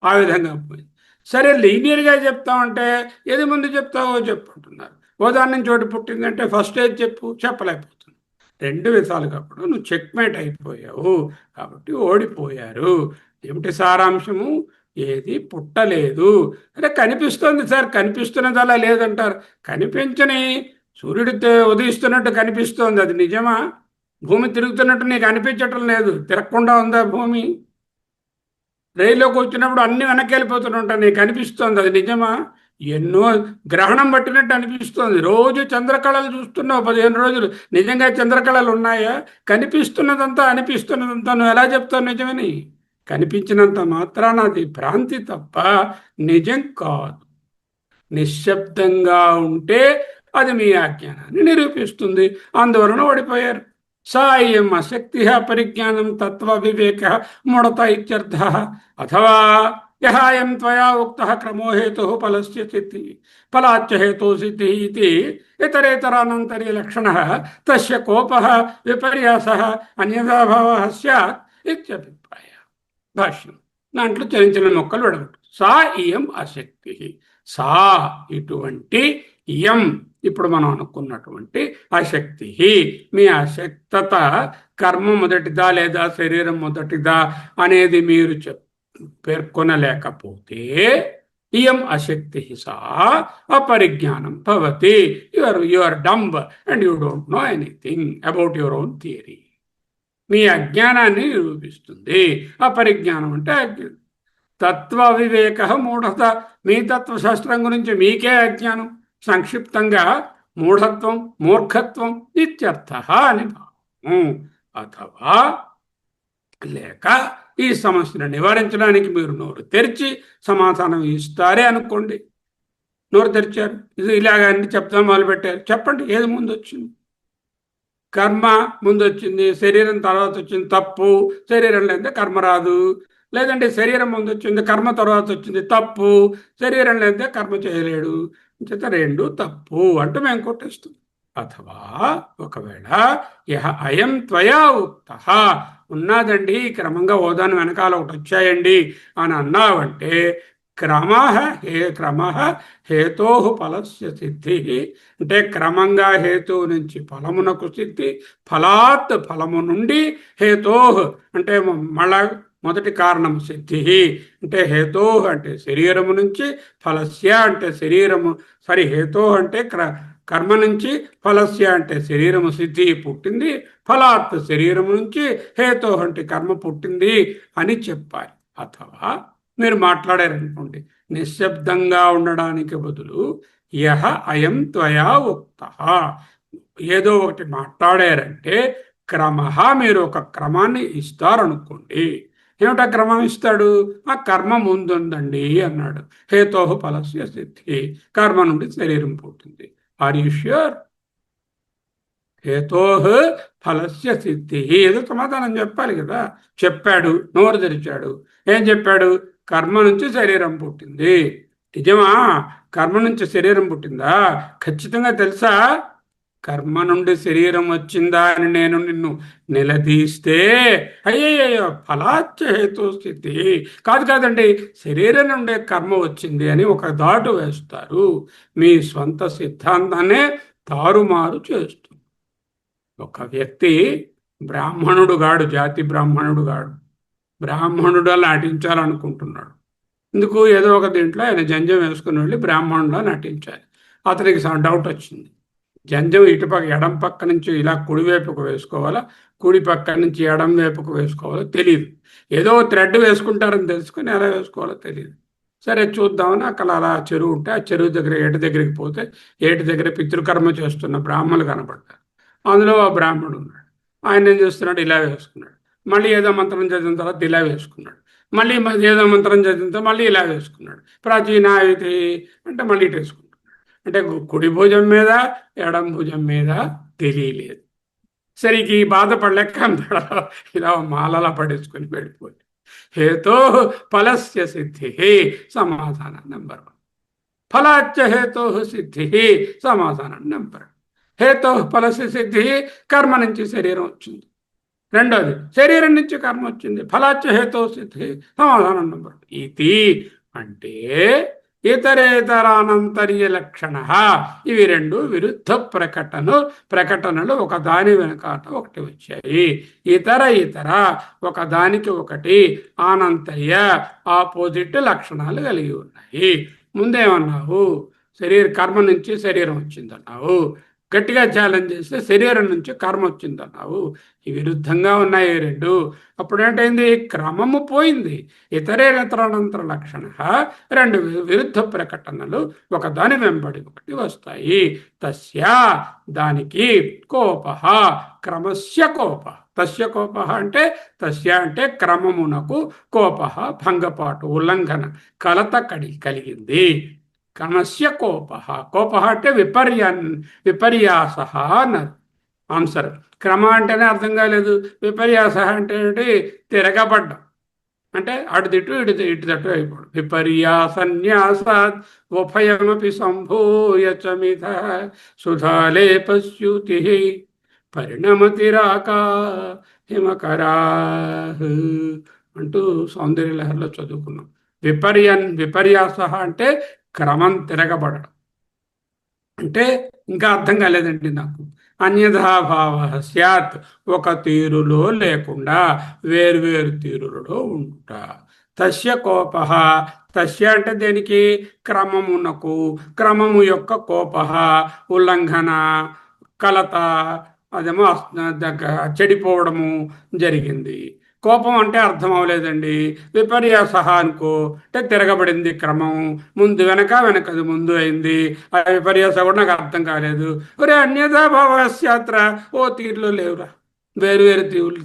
ఆ విధంగా పోయింది. సరే లీనియర్గా చెప్తామంటే ఏది ముందు చెప్తావో చెప్పుకుంటున్నారు. దాని నుంచి ఒకటి పుట్టిందంటే ఫస్ట్ ఏది చెప్పు చెప్పలేకపోతుంది. రెండు విధాలుగా కూడా నువ్వు చెక్మేట్ అయిపోయావు కాబట్టి ఓడిపోయారు. ఏమిటి సారాంశము? ఏది పుట్టలేదు. అంటే కనిపిస్తుంది సార్, కనిపిస్తున్నది అలా లేదంటారు. కనిపించని సూర్యుడు ఉదయిస్తున్నట్టు కనిపిస్తోంది, అది నిజమా? భూమి తిరుగుతున్నట్టు నీకు అనిపించటం లేదు, తిరగకుండా ఉందా భూమి? రైల్లోకి వచ్చినప్పుడు అన్ని వెనక్కి వెళ్ళిపోతుంటాయి, నీకు అనిపిస్తోంది, అది నిజమా? ఎన్నో గ్రహణం పట్టినట్టు అనిపిస్తోంది. రోజు చంద్రకళలు చూస్తున్నావు 15 రోజులు, నిజంగా చంద్రకళలు ఉన్నాయా? కనిపిస్తున్నదంతా అనిపిస్తున్నదంతా నువ్వు ఎలా చెప్తావు నిజమని? కనిపించినంత మాత్రాన అది భ్రాంతి తప్ప నిజం కాదు. నిశ్శబ్దంగా ఉంటే అది మీ అజ్ఞానాన్ని నిరూపిస్తుంది. అందువలన ఓడిపోయారు. సాయం అశక్తి పరిజ్ఞానం తత్వ వివేక ముడత ఇత్యర్థ. అథవా యహాయం త్వయా ఉక్త క్రమో హేతు ఫలస్య సిద్ధి ఫలాచ్చ హేతు సిద్ధి ఇది ఇతరేతరానంతరీ లక్షణ తస్య కోపః విపర్యాసః అన్యథాభావః స్యాత్ ఇత్యభిప్రాయ. భాష్యం. దాంట్లో చిన్న చిన్న మొక్కలు విడగొట్టు. సా ఇయం అశక్తి. సా ఇటువంటి, ఇయం ఇప్పుడు మనం అనుకున్నటువంటి అశక్తి. మీ అశక్తత కర్మ మొదటిదా లేదా శరీరం మొదటిదా అనేది మీరు పేర్కొనలేకపోతే ఇయం అశక్తి సా అపరిజ్ఞానం భవతి. You are dumb and you don't know anything about your own theory. మీ అజ్ఞానాన్ని నిరూపిస్తుంది. అపరిజ్ఞానం అంటే తత్వ వివేక మూఢత. మీ తత్వశాస్త్రం గురించి మీకే అజ్ఞానం. సంక్షిప్తంగా మూఢత్వం, మూర్ఖత్వం ఇత్యర్థ అని భావము. అథవా లేక ఈ సమస్యను నివారించడానికి మీరు నోరు తెరిచి సమాధానం ఇస్తారే అనుకోండి. నోరు తెరిచారు, ఇది ఇలాగా అన్ని చెప్తాం మొదలుపెట్టారు, చెప్పండి ఏది ముందు వచ్చింది? కర్మ ముందు వచ్చింది, శరీరం తర్వాత వచ్చింది, తప్పు. శరీరం లేదా కర్మ రాదు. లేదంటే శరీరం ముందు వచ్చింది, కర్మ తర్వాత వచ్చింది, తప్పు. శరీరం లేదా కర్మ చేయలేడు, చేత రెండు తప్పు అంటూ మేము కొట్టేస్తాం. అథవా ఒకవేళ యహ అయం త్వయా ఉక్త ఉన్నదండి, క్రమంగా ఓదాను వెనకాల ఒకటి వచ్చాయండి అని అన్నావంటే క్రమ హేతో ఫలస్య సిద్ధి. అంటే క్రమంగా హేతు నుంచి ఫలమునకు సిద్ధి, ఫలాత్ ఫలము నుండి హేతో అంటే మళ్ళా మొదటి కారణం సిద్ధి. అంటే హేతో అంటే శరీరము నుంచి, ఫలస్య అంటే శరీరము హేతో అంటే కర్మ నుంచి, ఫలస్య అంటే శరీరము సిద్ధి పుట్టింది, ఫలాత్ శరీరము నుంచి, హేతో అంటే కర్మ పుట్టింది అని చెప్పాలి. అథవా మీరు మాట్లాడారనుకోండి, నిశ్శబ్దంగా ఉండడానికి బదులు యహ అయం త్వయా ఉక్త ఏదో ఒకటి మాట్లాడారంటే క్రమ, మీరు ఒక క్రమాన్ని ఇస్తారనుకోండి. ఏమిటా క్రమం ఇస్తాడు? ఆ కర్మ ముందుందండి అన్నాడు. హేతో ఫలస్య సిద్ధి, కర్మ నుండి శరీరం పుట్టింది. Are you sure? హేతో ఫలస్య సిద్ధి ఏదో సమాధానం చెప్పాలి కదా. చెప్పాడు, నోరు తెరిచాడు. ఏం చెప్పాడు? కర్మ నుంచి శరీరం పుట్టింది. నిజమా? కర్మ నుంచి శరీరం పుట్టిందా? ఖచ్చితంగా తెలుసా? కర్మ నుండి శరీరం వచ్చిందా అని నేను నిన్ను నిలదీస్తే అయ్యయ్యో ఫలాచ్చ హేతు స్థితి కాదండి, శరీరం నుండే కర్మ వచ్చింది అని ఒక దాటు వేస్తారు. మీ స్వంత సిద్ధాంతాన్నే తారుమారు చేస్తుంది. ఒక వ్యక్తి బ్రాహ్మణుడు గాడు, జాతి బ్రాహ్మణుడు గాడు, బ్రాహ్మణుడు నటించాలనుకుంటున్నాడు. ఎందుకు? ఏదో ఒక దీంట్లో ఆయన జంజం వేసుకుని వెళ్ళి బ్రాహ్మణుడా నటించాలి. అతనికి డౌట్ వచ్చింది. జంజం ఇటుపక్క ఎడం పక్క నుంచి ఇలా కుడివైపుకు వేసుకోవాలా, కుడి పక్క నుంచి ఎడం వైపుకు వేసుకోవాలో తెలియదు. ఏదో థ్రెడ్ వేసుకుంటారని తెలుసుకుని ఎలా వేసుకోవాలో తెలియదు. సరే చూద్దామని అక్కడ అలా చెరువు ఉంటే ఆ చెరువు దగ్గర ఏటి దగ్గరికి పోతే ఏటి దగ్గర పితృకర్మ చేస్తున్న బ్రాహ్మణులు కనపడతారు. అందులో ఆ బ్రాహ్మణుడు ఉన్నాడు. ఆయన ఏం చేస్తున్నాడు? ఇలా వేసుకున్నాడు. మళ్ళీ ఏదో మంత్రం చదివిన తర్వాత ఇలా వేసుకున్నాడు. మళ్ళీ ఏదో మంత్రం చదివిన తర్వాత మళ్ళీ ఇలా వేసుకున్నాడు. ప్రాచీన అయితే అంటే మళ్ళీ ఇటు వేసుకున్నాడు. అంటే కుడి భుజం మీద ఎడం భుజం మీద తెలియలేదు. సరికి బాధపడలేక ఇలా మాలలా పడేసుకొని వెళ్ళిపోయి హేతో ఫలస్య సిద్ధి. సమాధానం నెంబర్ 1. ఫలాచ్చ హేతో సిద్ధి సమాధానం నెంబర్. హేతో ఫలసి సిద్ధి, కర్మ నుంచి శరీరం వచ్చింది. రెండోది, శరీరం నుంచి కర్మ వచ్చింది. ఫలాచ్చ హేతో సిద్ధి సమాధానం నెంబర్. ఇది అంటే ఇతరేతరానంతర్య లక్షణ. ఇవి రెండు విరుద్ధ ప్రకటనలు ఒక దాని వెనకాట ఒకటి వచ్చాయి. ఇతర ఇతర ఒక దానికి ఒకటి అనంతర్య ఆపోజిట్ లక్షణాలు కలిగి ఉన్నాయి. ముందేమన్నావు? కర్మ నుంచి శరీరం వచ్చిందన్నావు. గట్టిగా ఛాలెంజ్ చేస్తే శరీరం నుంచి కర్మ వచ్చిందన్నావు. ఈ విరుద్ధంగా ఉన్నాయి రెండు. అప్పుడేంటైంది? క్రమము పోయింది. ఇతరేతరానంతర లక్షణ, రెండు విరుద్ధ ప్రకటనలు ఒక దాని వెంబడి ఒకటి వస్తాయి. తస్య దానికి కోప, క్రమస్య కోప. తస్య కోప అంటే, తస్య అంటే క్రమమునకు, కోప భంగపాటు, ఉల్లంఘన, కలత కలిగింది. క్రమస్య కోప. కోప అంటే విపర్యాస అన్నారు. ఆన్సర్. క్రమ అంటేనే అర్థం కాలేదు. విపర్యాస అంటే ఏంటి? తిరగబడ్డం. అంటే అటు తిట్టు ఇటు తట్టు అయిపోవడం. విపర్యాసన్యాసాత్ ఉభయమపి సంభూయ చమిత సుధాలేపస్యుతి పరిణమతిరాక హిమకరా అంటూ సౌందర్యలహరిలో చదువుకున్నాం. విపర్యాస అంటే క్రమం తిరగబడడం. అంటే ఇంకా అర్థం కాలేదండి నాకు. అన్యథాభావ స్యాత్, ఒక తీరులో లేకుండా వేర్వేరు తీరులలో ఉంట. తస్య కోప. తస్య అంటే దేనికి? క్రమమునకు, క్రమము యొక్క కోప, ఉల్లంఘన, కలత, అదేమో చెడిపోవడము జరిగింది. కోపం అంటే అర్థం అవ్వలేదండి. విపర్యాస అనుకో అంటే తిరగబడింది క్రమం. ముందు వెనకది ముందు అయింది. ఆ విపర్యాస కూడా నాకు అర్థం కాలేదు. ఒరే అన్యథాభావస్యాత్ర, ఓ తీరులో లేవురా, వేరు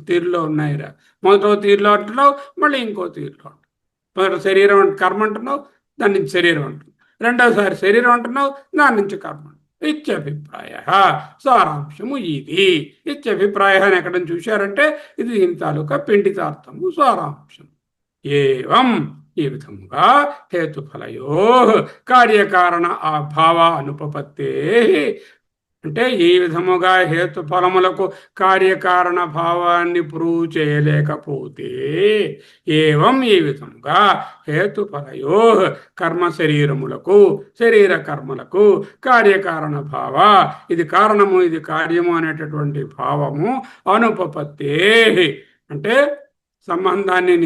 తీరులో ఉన్నాయిరా. మొదట తీరులో అంటున్నావు, మళ్ళీ ఇంకో తీరులో అంటున్నావు. మొదట శరీరం కర్మ అంటున్నావు, దాని నుంచి శరీరం అంటున్నావు. రెండోసారి శరీరం అంటున్నావు, దాని నుంచి కర్మ. ఇత్యభిప్రాయ. సారాంశము ఇది. ఇత్యభిప్రాయ అని ఎక్కడ చూశారంటే ఇది దీని తాలూకా పిండితార్థము, సారాంశం. ఏవం, ఈ విధముగా హేతుఫలయో కార్యకారణ అభావ అనుపపత్తే, అంటే ఈ విధముగా హేతుఫలములకు కార్యకారణ భావాన్ని ప్రూవ్ చేయలేకపోతే, ఏవం ఈ విధముగా హేతుఫలయో కర్మ శరీరములకు, శరీర కర్మలకు కార్యకారణ భావ, ఇది కారణము ఇది కార్యము అనేటటువంటి భావము అనుపపత్తే అంటే సంబంధాన్ని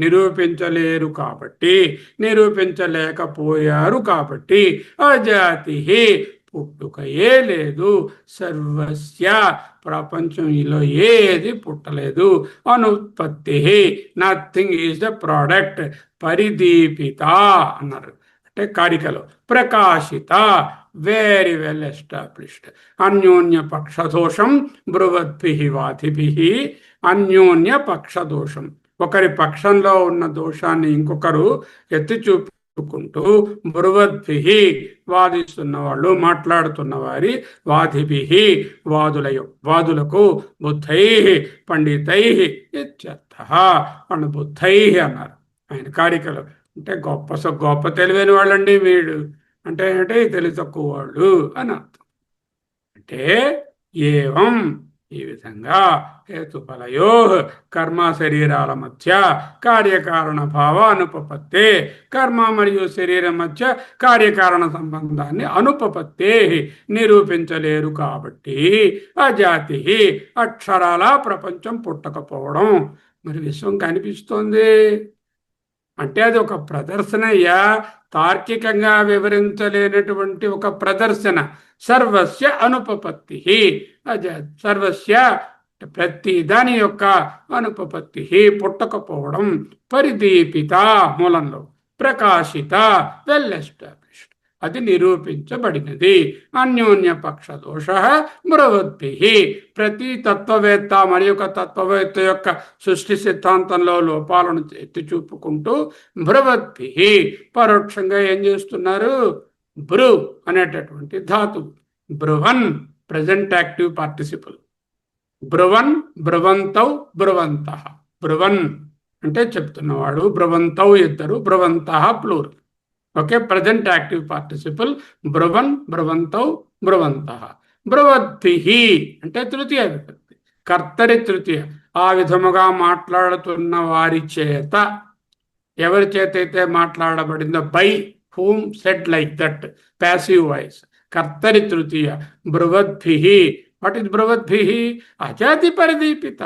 నిరూపించలేరు కాబట్టి, నిరూపించలేకపోయారు కాబట్టి, అజాతి పుట్టుకయే లేదు. సర్వస్య ప్రపంచంలో ఏది పుట్టలేదు. అనుత్పత్తి, నథింగ్ ఈజ్ ద ప్రోడక్ట్. పరిదీపిత అన్నారు అంటే కారికలో. ప్రకాశిత, వెరీ వెల్ ఎస్టాబ్లిష్డ్. అన్యోన్య పక్షదోషం బ్రువద్భి వాధిభి. అన్యోన్య పక్షదోషం, ఒకరి పక్షంలో ఉన్న దోషాన్ని ఇంకొకరు ఎత్తి చూపుకుంటూ, బ్రువద్భి వాదిస్తున్న వాళ్ళు, మాట్లాడుతున్న వారి, వాదిభి వాదులకు, బుద్ధై పండితై ఇత్యర్థ అని బుద్ధై అన్నారు ఆయన కారికలు. అంటే గొప్ప తెలివైన వాళ్ళండి వీడు అంటే తెలివి తక్కువ వాళ్ళు అని అర్థం. అంటే ఏవం, ఈ విధంగా హేతుఫలయో కర్మ శరీరాల మధ్య కార్యకారణ భావ అనుపపత్తే, కర్మ మరియు శరీరం మధ్య కార్యకారణ సంబంధాన్ని అనుపపత్తే నిరూపించలేరు కాబట్టి, అజాతి అక్షరాల ప్రపంచం పుట్టకపోవడం. మరి విశ్వం కనిపిస్తోంది అంటే అది ఒక ప్రదర్శనయ్యా, తార్కికంగా వివరించలేనటువంటి ఒక ప్రదర్శన. సర్వస్య అనుపపత్తి, సర్వస్య ప్రతి దాని యొక్క అనుపపత్తి పుట్టకపోవడం. పరిదీపిత మూలంలో, ప్రకాశిత వెల్ ఎస్టాబ్లిష్డ్, అది నిరూపించబడినది. అన్యోన్య పక్ష దోష బ్రువద్భి, ప్రతి తత్వవేత్త మరి యొక్క తత్వవేత్త యొక్క సృష్టి సిద్ధాంతంలో లోపాలను ఎత్తి చూపుకుంటూ బ్రువద్భి పరోక్షంగా ఏం చేస్తున్నారు? బ్రు అనేటటువంటి ధాతు, బ్రువన్ ప్రజెంట్ యాక్టివ్ పార్టిసిపల్. బ్రువన్, బ్రువంతౌ, బ్రువంత. బ్రువన్ అంటే చెప్తున్నవాడు, బ్రువంతౌ ఇద్దరు, బ్రువంత plural. Okay, present active participle బ్రువన్, బ్రువంతౌ, బ్రువంతః. బ్రువద్భిః అంటే తృతీయ విభక్తి, కర్తరి తృతీయ. ఆ విధముగా మాట్లాడుతున్న వారి చేత, ఎవరి చేత అయితే మాట్లాడబడిందో, by whom said like that, passive voice, కర్తరి తృతీయ. బ్రువద్భిః, వాట్ ఇస్ బ్రువద్భిః? అజాతి పరిదీపిత,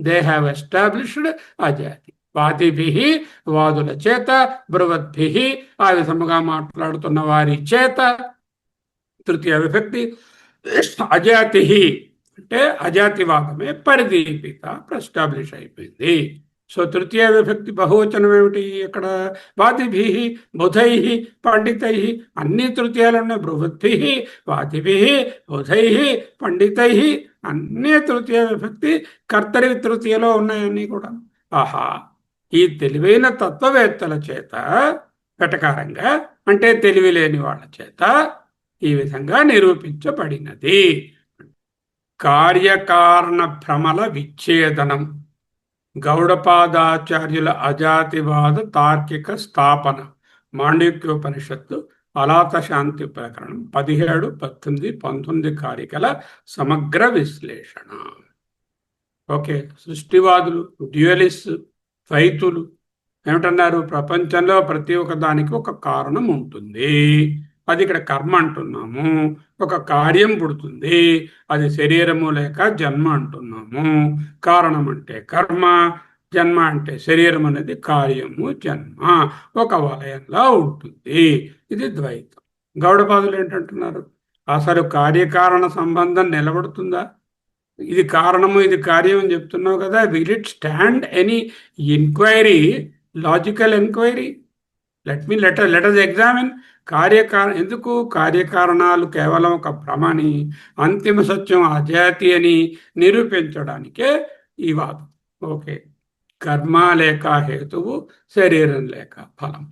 దే హ్యావ్ ఎస్టాబ్లిష్డ్ అజాతి. వాదిభిః, వాదుల చేత, బ్రువద్భిః ఆ విధముగా మాట్లాడుతున్న వారి చేత, తృతీయ విభక్తి. అజాతి అంటే అజాతివాదమే పరిదీపిత, ఎస్టాబ్లిష్ అయిపోయింది. సో తృతీయ విభక్తి బహువచనం ఏమిటి ఇక్కడ? వాదిభి, బుధై, పండితై, అన్ని తృతీయాలున్న బృహద్భి, వాదిభి, బుధై, పండితై, అన్ని తృతీయ విభక్తి. కర్తరి తృతీయలో ఉన్నాయన్నీ కూడా. ఆహా, ఈ తెలివైన తత్వవేత్తల చేత వెటకారంగా, అంటే తెలివి లేని వాళ్ళ చేత ఈ విధంగా నిరూపించబడినది. కార్యకారణ భ్రమల విచ్ఛేదనం, గౌడపాదాచార్యుల అజాతివాద తార్కిక స్థాపన, మాండూక్యోపనిషత్తు అలాత శాంతి ప్రకరణం 17, 18, 19 కారికల సమగ్ర విశ్లేషణ. ఓకే, సృష్టివాదులు, డ్యూయలిస్ట్, ద్వైతులు ఏమిటన్నారు? ప్రపంచంలో ప్రతి ఒక్క దానికి ఒక కారణం ఉంటుంది, అది ఇక్కడ కర్మ అంటున్నాము. ఒక కార్యం పుడుతుంది, అది శరీరము లేక జన్మ అంటున్నాము. కారణం అంటే కర్మ, జన్మ అంటే శరీరం అనేది కార్యము, జన్మ ఒక వలయంలో ఉంటుంది. ఇది ద్వైతం. గౌడపాదులు ఏంటంటున్నారు? అసలు కార్యకారణ సంబంధం నిలబడుతుందా? ఇది కారణము, ఇది కార్యం అని చెప్తున్నావు కదా, will it stand any enquiry, logical enquiry? Let us examine. ఎందుకు? కార్యకారణాలు కేవలం ఒక భ్రమని, అంతిమ సత్యం అజాతి అని నిరూపించడానికే ఈ వాదం. ఓకే, కర్మ లేక హేతువు, శరీరం లేక ఫలం.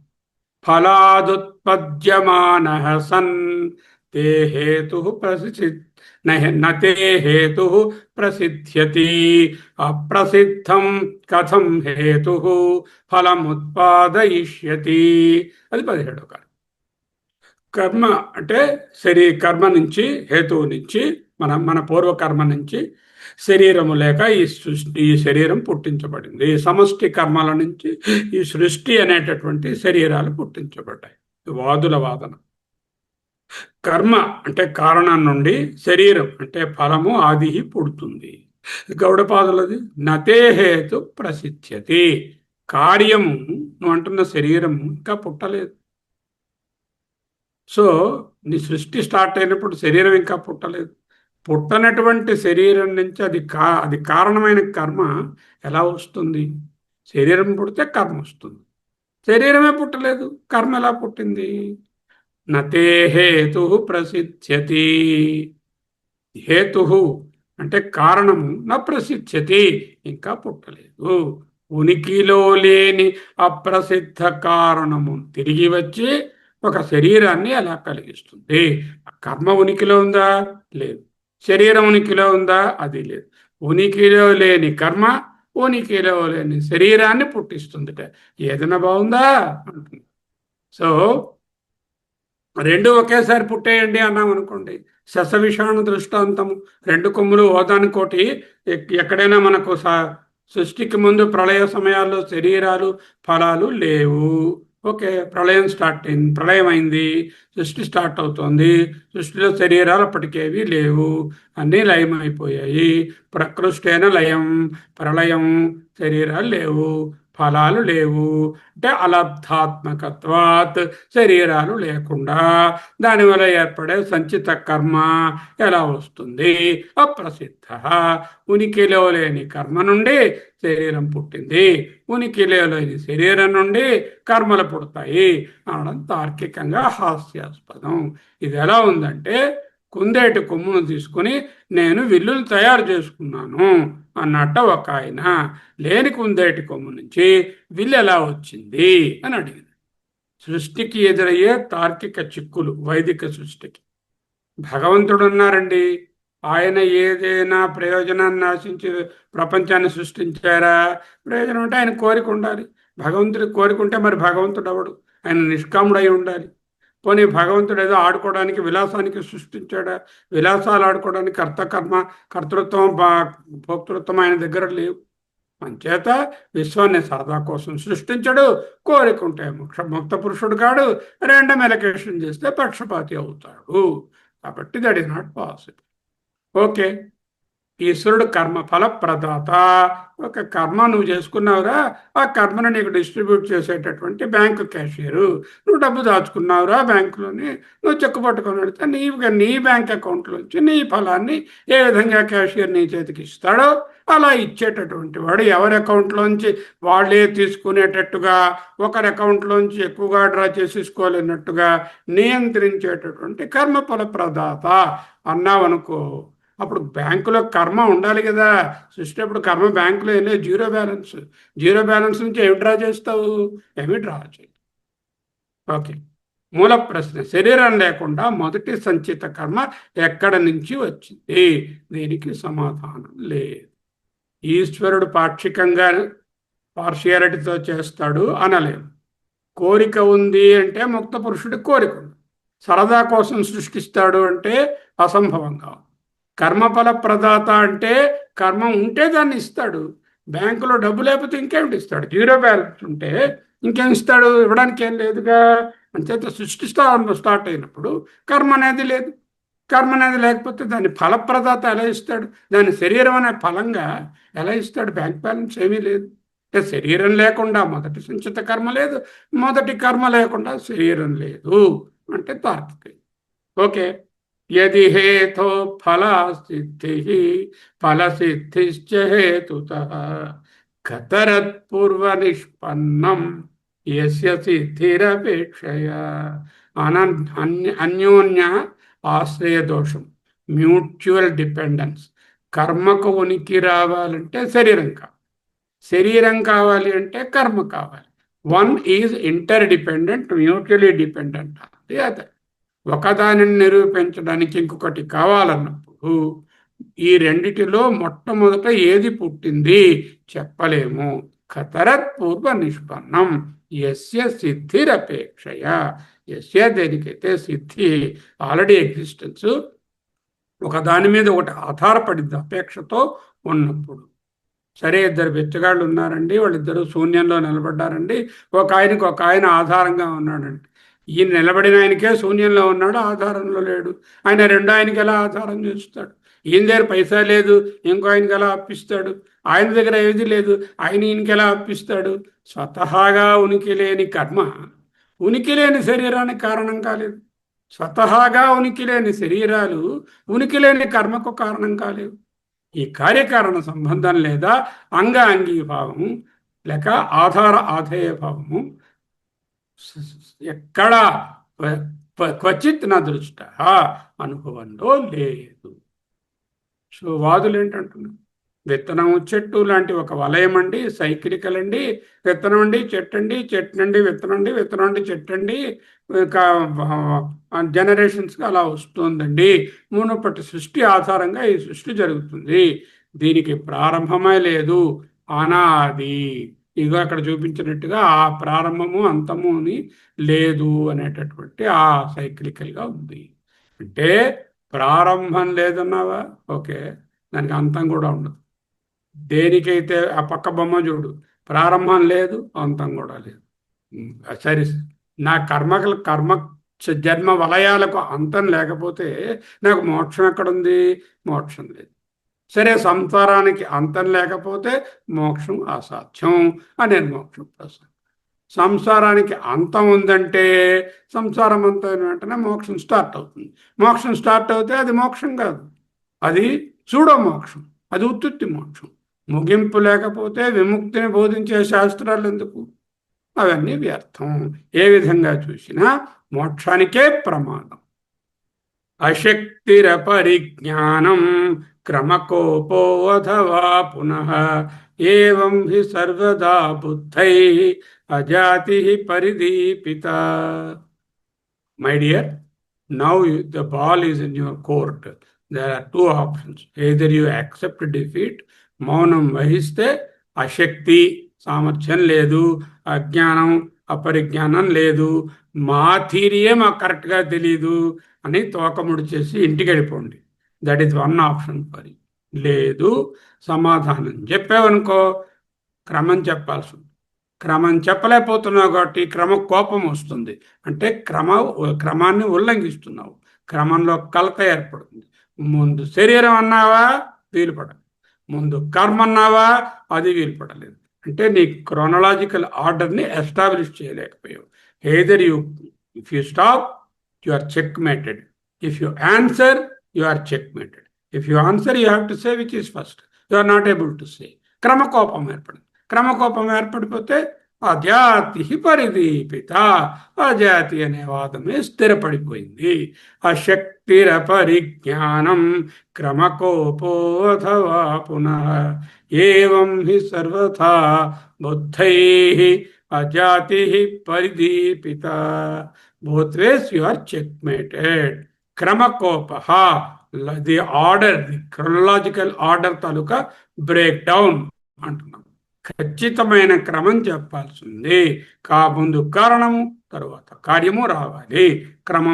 ఫలాదుత్పద్యమాన సన్ తే హేతు నతే హేతు ప్రసిద్ధ్యతి, అప్రసిద్ధం కథం హేతు ఫలముత్పాదయిష్యతి. అది 17వ కారణం. కర్మ అంటే కర్మ నుంచి, హేతువు నుంచి, మన పూర్వకర్మ నుంచి శరీరము లేక ఈ శరీరం పుట్టించబడింది. సమష్టి కర్మల నుంచి ఈ సృష్టి అనేటటువంటి శరీరాలు పుట్టించబడ్డాయి. వాదుల వాదన. కర్మ అంటే కారణం నుండి, శరీరం అంటే ఫలము, ఆది పుడుతుంది. గౌడపాదులది నతే హేతు ప్రసిద్ధ్యతి, కార్యము నువ్వు అంటున్న శరీరము ఇంకా పుట్టలేదు. సో నీ సృష్టి స్టార్ట్ అయినప్పుడు శరీరం ఇంకా పుట్టలేదు. పుట్టనటువంటి శరీరం నుంచి అది కారణమైన కర్మ ఎలా వస్తుంది? శరీరం పుడితే కర్మ వస్తుంది. శరీరమే పుట్టలేదు, కర్మ ఎలా పుట్టింది? నతే హేతు ప్రసిద్ధ్యతి. హేతు అంటే కారణము, నా ప్రసిద్ధ్యతి ఇంకా పుట్టలేదు. ఉనికిలో లేని అప్రసిద్ధ కారణము తిరిగి వచ్చి ఒక శరీరాన్ని ఎలా కలిగిస్తుంది? కర్మ ఉనికిలో ఉందా? లేదు. శరీరం ఉనికిలో ఉందా? అది లేదు. ఉనికిలో లేని కర్మ ఉనికిలో లేని శరీరాన్ని పుట్టిస్తుందిట. ఏదైనా బాగుందా అంటుంది. సో రెండు ఒకేసారి పుట్టేయండి అన్నాం అనుకోండి, శశవిషాణు దృష్టాంతము, 2 కొమ్ములు ఓదానికోటి. ఎక్కడైనా మనకు సృష్టికి ముందు ప్రళయ సమయాల్లో శరీరాలు, ఫలాలు లేవు. ఓకే, ప్రళయం ప్రళయం అయింది, సృష్టి స్టార్ట్ అవుతోంది. సృష్టిలో శరీరాలు అప్పటికేవి లేవు, అన్నీ లయం అయిపోయాయి. ప్రకృష్టైన లయం, ప్రళయం, శరీరాలు లేవు, ఫలాలు లేవు. అంటే అలబ్ధాత్మకత్వాత్, శరీరాలు లేకుండా దానివల్ల ఏర్పడే సంచిత కర్మ ఎలా వస్తుంది? అప్రసిద్ధ. ఉనికిలో లేని కర్మ నుండి శరీరం పుట్టింది, ఉనికిలో లేని శరీరం నుండి కర్మలు పుడతాయి అనడం తార్కికంగా హాస్యాస్పదం. ఇది ఎలా ఉందంటే, కుందేటి కొమ్మును తీసుకుని నేను విల్లులు తయారు చేసుకున్నాను అన్నట్ట ఒక ఆయన లేని కుందేటి కొమ్ము నుంచి విల్లు ఎలా వచ్చింది అని అడిగింది. సృష్టికి ఎదురయ్యే తార్కిక చిక్కులు, వైదిక సృష్టికి. భగవంతుడు ఉన్నారండి, ఆయన ఏదైనా ప్రయోజనాన్ని ఆశించి ప్రపంచాన్ని సృష్టించారా? ప్రయోజనం అంటే ఆయన కోరిక ఉండాలి. భగవంతుడి కోరిక ఉంటే మరి భగవంతుడు అవడు. ఆయన నిష్కాముడై ఉండాలి. పోనీ భగవంతుడు ఏదో ఆడుకోవడానికి విలాసానికి సృష్టించాడా? విలాసాలు ఆడుకోవడానికి కర్తృత్వం భోక్తృత్వం ఆయన దగ్గర లేవు. అంచేత విశ్వాన్ని సరదా కోసం సృష్టించడు. కోరికుంటే ముక్త పురుషుడు కాడు. రెండమ్ ఎలకేషన్ చేస్తే పక్షపాతి అవుతాడు. కాబట్టి that is not possible. Okay, ఈశ్వరుడు కర్మ ఫల ప్రదాత. ఒక కర్మ నువ్వు చేసుకున్నావురా, ఆ కర్మను నీకు డిస్ట్రిబ్యూట్ చేసేటటువంటి బ్యాంకు క్యాషియరు. నువ్వు డబ్బు దాచుకున్నావురా బ్యాంకులోని, నువ్వు చెక్కు పట్టుకొని వెళితే నీ బ్యాంక్ అకౌంట్లోంచి నీ ఫలాన్ని ఏ విధంగా క్యాషియర్ నీ చేతికి ఇస్తాడో అలా ఇచ్చేటటువంటి వాడు. ఎవరి అకౌంట్లోంచి వాళ్ళే తీసుకునేటట్టుగా, ఒకరి అకౌంట్లోంచి ఎక్కువగా డ్రా చేసేసుకోలేనట్టుగా నియంత్రించేటటువంటి కర్మఫల ప్రదాత అన్నావనుకో, అప్పుడు బ్యాంకులో కర్మ ఉండాలి కదా. సృష్టి అప్పుడు కర్మ బ్యాంకులో వెళ్ళే జీరో బ్యాలెన్స్ నుంచి ఏమి డ్రా చేస్తావు? ఏమి డ్రా చేయి. ఓకే, మూల ప్రశ్న, శరీరం లేకుండా మొదటి సంచిత కర్మ ఎక్కడ నుంచి వచ్చింది? దీనికి సమాధానం లేదు. ఈశ్వరుడు పాక్షికంగా పార్షియాలిటీతో చేస్తాడు అనలేము. కోరిక ఉంది అంటే ముక్త పురుషుడి కోరిక ఉంది. సరదా కోసం సృష్టిస్తాడు అంటే అసంభవంగా. కర్మఫల ప్రదాత అంటే కర్మ ఉంటే దాన్ని ఇస్తాడు. బ్యాంకులో డబ్బు లేకపోతే ఇంకేమిటి ఇస్తాడు? జీరో బ్యాలెన్స్ ఉంటే ఇంకేం ఇస్తాడు? ఇవ్వడానికి ఏం లేదుగా. అంచేత స్టార్ట్ అయినప్పుడు కర్మ అనేది లేదు. కర్మ అనేది లేకపోతే దాని ఫలప్రదాత ఎలా ఇస్తాడు? దాని శరీరం అనే ఫలంగా ఎలా ఇస్తాడు? బ్యాంక్ బ్యాలెన్స్ ఏమీ లేదు. అంటే శరీరం లేకుండా మొదటి సంచిత కర్మ లేదు, మొదటి కర్మ లేకుండా శరీరం లేదు అంటే తార్కిక. ఓకే, యది హేతో ఫలసిద్ధి ఫలసిద్ధిశ్చ హేతుతః కతరత్ పూర్వ నిష్పన్నం యస్య సిద్ధిరపేక్షయా. అన్యోన్య ఆశ్రయ దోషం, మ్యూచువల్ డిపెండెన్స్. కర్మకు ఉనికి రావాలంటే శరీరం కావాలి అంటే కర్మ కావాలి. One is inter dependent, mutually dependent అది అదే. ఒకదానిని నిరూపించడానికి ఇంకొకటి కావాలన్నప్పుడు ఈ రెండిటిలో మొట్టమొదట ఏది పుట్టింది చెప్పలేము. ఖతరత్ పూర్వ నిష్పన్నం యస్య సిద్ధిరపేక్షయ. యస్య దేనికైతే సిద్ధి ఆల్రెడీ ఎగ్జిస్టెన్స్ ఒకదాని మీద ఒకటి ఆధారపడింది అపేక్షతో ఉన్నప్పుడు. సరే, ఇద్దరు బెచ్చగాళ్ళు ఉన్నారండి, వాళ్ళిద్దరూ శూన్యంలో నిలబడ్డారండి. ఒక ఆయన ఆధారంగా ఉన్నాడండి. ఈయన నిలబడిన ఆయనకే శూన్యంలో ఉన్నాడు, ఆధారంలో లేడు. ఆయన రెండో ఆయనకి ఎలా ఆధారం చేస్తాడు? ఈయన దగ్గర పైసా లేదు, ఇంకో ఆయనకి ఎలా అప్పిస్తాడు? ఆయన దగ్గర ఏది లేదు, ఆయన ఈయనకి ఎలా అప్పిస్తాడు? స్వతహాగా ఉనికి లేని కర్మ ఉనికి లేని శరీరానికి కారణం కాలేదు. స్వతహాగా ఉనికి లేని శరీరాలు ఉనికి లేని కర్మకు కారణం కాలేవు. ఈ కార్యకారణ సంబంధం లేదా అంగీభావము లేక ఆధేయ భావము ఎక్కడా క్వచిత్ నా దృష్ట అనుభవంలో లేదు. సో వాదులు ఏంటంటున్నారు? విత్తనం చెట్టు లాంటి ఒక వలయం అండి, సైక్లికల్ అండి. విత్తనం అండి చెట్టు అండి, చెట్టు నుండి విత్తనం అండి, విత్తనం అండి చెట్టు అండి, జనరేషన్స్గా అలా వస్తుందండి. మునుపటి సృష్టి ఆధారంగా ఈ సృష్టి జరుగుతుంది. దీనికి ప్రారంభమే లేదు, అనాది. ఇదిగో అక్కడ చూపించినట్టుగా ఆ ప్రారంభము అంతము అని లేదు అనేటటువంటి ఆ సైక్లికల్గా ఉంది. అంటే ప్రారంభం లేదన్నావా, ఓకే, దానికి అంతం కూడా ఉండదు. దేనికైతే ఆ పక్క బొమ్మ చూడు, ప్రారంభం లేదు, అంతం కూడా లేదు. సరే, నా కర్మ జన్మ వలయాలకు అంతం లేకపోతే నాకు మోక్షం ఎక్కడుంది? మోక్షం లేదు. సరే, సంసారానికి అంతం లేకపోతే మోక్షం అసాధ్యం అని మోక్షం ప్రశ్న. సంసారానికి అంతం ఉందంటే సంసారం అంతమైన వెంటనే మోక్షం స్టార్ట్ అవుతుంది. మోక్షం స్టార్ట్ అవుతే అది మోక్షం కాదు, అది సూడో మోక్షం, అది ఉత్తుత్తి మోక్షం. ముగింపు లేకపోతే విముక్తిని బోధించే శాస్త్రాలు ఎందుకు? అవన్నీ వ్యర్థం. ఏ విధంగా చూసినా మోక్షానికే ప్రమాదం. అశక్తిరపరిజ్ఞానం క్రమకోపో అథవా పునః ఏవం హి సర్వదా బుద్ధై అజాతి పరిదీపిత. My dear, now the ball is in your court. There are two options. Either you accept defeat, మౌనం వహిస్తే అశక్తి, సామర్థ్యం లేదు, అజ్ఞానం, అపరిజ్ఞానం లేదు, మా థీరియే మాకు కరెక్ట్గా తెలియదు అని తోకముడి చేసి ఇంటికి వెళ్ళిపోండి. That is one option for you. లేదు, సమాధానం చెప్పావనుకో క్రమం చెప్పాల్సి ఉంది. క్రమం చెప్పలేకపోతున్నావు కాబట్టి క్రమ కోపం వస్తుంది. అంటే క్రమాన్ని ఉల్లంఘిస్తున్నావు, క్రమంలో కలత ఏర్పడుతుంది. ముందు శరీరం అన్నావా, వీలు పడలేదు. ముందు కర్మ అన్నావా, అది వీలు పడలేదు. అంటే నీ క్రోనలాజికల్ ఆర్డర్ని ఎస్టాబ్లిష్ చేయలేకపోయావు. Either you, if you stop, you are checkmated. If you answer, you are checkmated. If you answer, you have to say which is first. You are not able to say. క్రమకోపం ఏర్పడింది. క్రమకోపం ఏర్పడిపోతే అజాతి పరిదీపిత, అజాతి అనే వాదమే స్థిరపడిపోయింది. అశక్తిర పరిజ్ఞానం క్రమకోపో అథవా పునః ఏవం హి సర్వథా బుద్ధై అజాతి పరిదీపిత. Both ways you are checkmated. క్రమకోప, the order, the chronological order తాలూకా బ్రేక్ డౌన్ అంటున్నాం. ఖచ్చితమైన క్రమం చెప్పాల్సింది. ముందు కారణము, తరువాత కార్యము రావాలి. కర్మ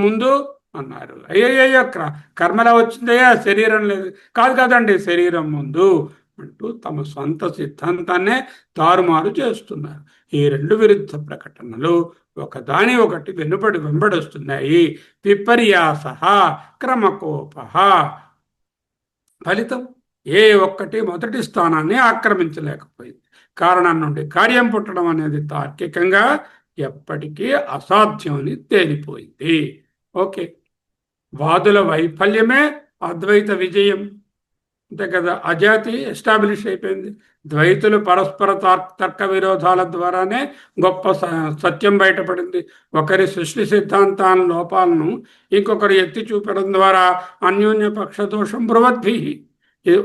ముందు అన్నారు. అయ్యయ్యో కర్మలా వచ్చిందయ్యా, శరీరం లేదు. కాదు కాదండి, శరీరం ముందు అంటూ తమ సొంత సిద్ధాంతాన్నే తారుమారు చేస్తున్నారు. ఈ రెండు విరుద్ధ ప్రకటనలు ఒకదాని ఒకటి వెంబడొస్తున్నాయి. విపర్యాస క్రమకోప. ఫలితం ఏ ఒక్కటి మొదటి స్థానాన్ని ఆక్రమించలేకపోయింది. కారణం నుండి కార్యం పుట్టడం అనేది తార్కికంగా ఎప్పటికీ అసాధ్యం అని తేలిపోయింది. ఓకే, వాదుల వైఫల్యమే అద్వైత విజయం. అంతే కదా, అజాతి ఎస్టాబ్లిష్ అయిపోయింది. ద్వైతులు పరస్పర తర్క విరోధాల ద్వారానే గొప్ప సత్యం బయటపడింది. ఒకరి సృష్టి సిద్ధాంతాల లోపాలను ఇంకొకరు ఎత్తి చూపడం ద్వారా అన్యోన్య పక్షదోషం బృవద్భి.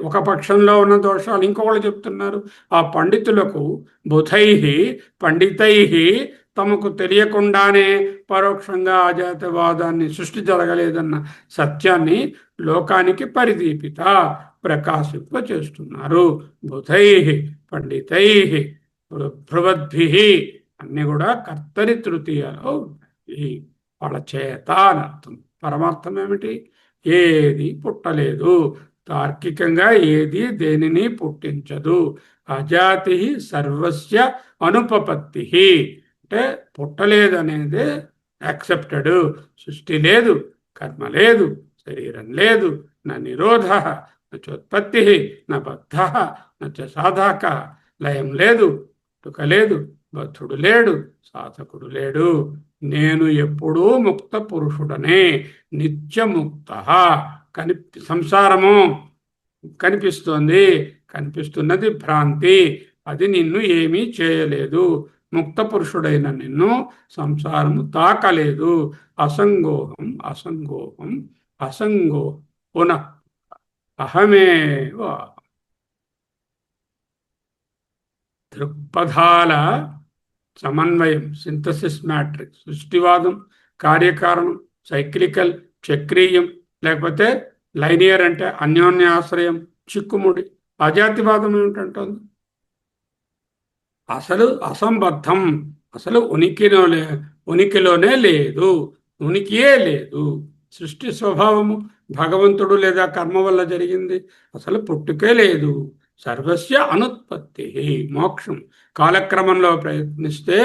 ఒక పక్షంలో ఉన్న దోషాలు ఇంకొకళ్ళు చెప్తున్నారు. ఆ పండితులకు బుధై పండితై తమకు తెలియకుండానే పరోక్షంగా అజాతవాదాన్ని సృష్టి జరగలేదన్న సత్యాన్ని లోకానికి పరిదీపిత, ప్రకాశింప చేస్తున్నారు. బుధై పండితై బృవద్భి అన్ని కూడా కర్తరి తృతీయలో ఉన్నాయి. వాళ్ళ చేత అని అర్థం. పరమార్థం ఏమిటి? ఏది పుట్టలేదు. తార్కికంగా ఏది దేనిని పుట్టించదు. అజాతి సర్వస్య అనుపపత్తి. అంటే పుట్టలేదనేది యాక్సెప్టెడ్. సృష్టి లేదు, కర్మ లేదు, శరీరం లేదు, నా నిరోధ నచోత్పత్తి, నా బద్ధ నచ సాధక. లయం లేదు, పుట్టుక లేదు, బద్ధుడు లేడు, సాధకుడు లేడు. నేను ఎప్పుడూ ముక్త పురుషుడనే, నిత్యముక్త. సంసారము కనిపిస్తోంది, కనిపిస్తున్నది భ్రాంతి, అది నిన్ను ఏమీ చేయలేదు. ముక్త పురుషుడైన నిన్ను సంసారము తాకలేదు. అసంగోహం అసంగోహం అసంగో పునః అహమేవ. దృక్పథాల సమన్వయం, సింథసిస్ మ్యాట్రిక్స్. సృష్టివాదం, కార్యకారణం, సైక్లికల్, చక్రీయం, లేకపోతే లైనియర్ అంటే అన్యోన్యాశ్రయం, చిక్కుముడి. అజాతివాదం ఏమిటంటుంది? అసలు అసంబద్ధం, అసలు ఉనికిలోనే లేదు, ఉనికియే లేదు. సృష్టి స్వభావము భగవంతుడు లేదా కర్మ వల్ల జరిగింది, అసలు పుట్టుకే లేదు. సర్వస్య అనుత్పత్తి. మోక్షం కాలక్రమంలో ప్రయత్నిస్తే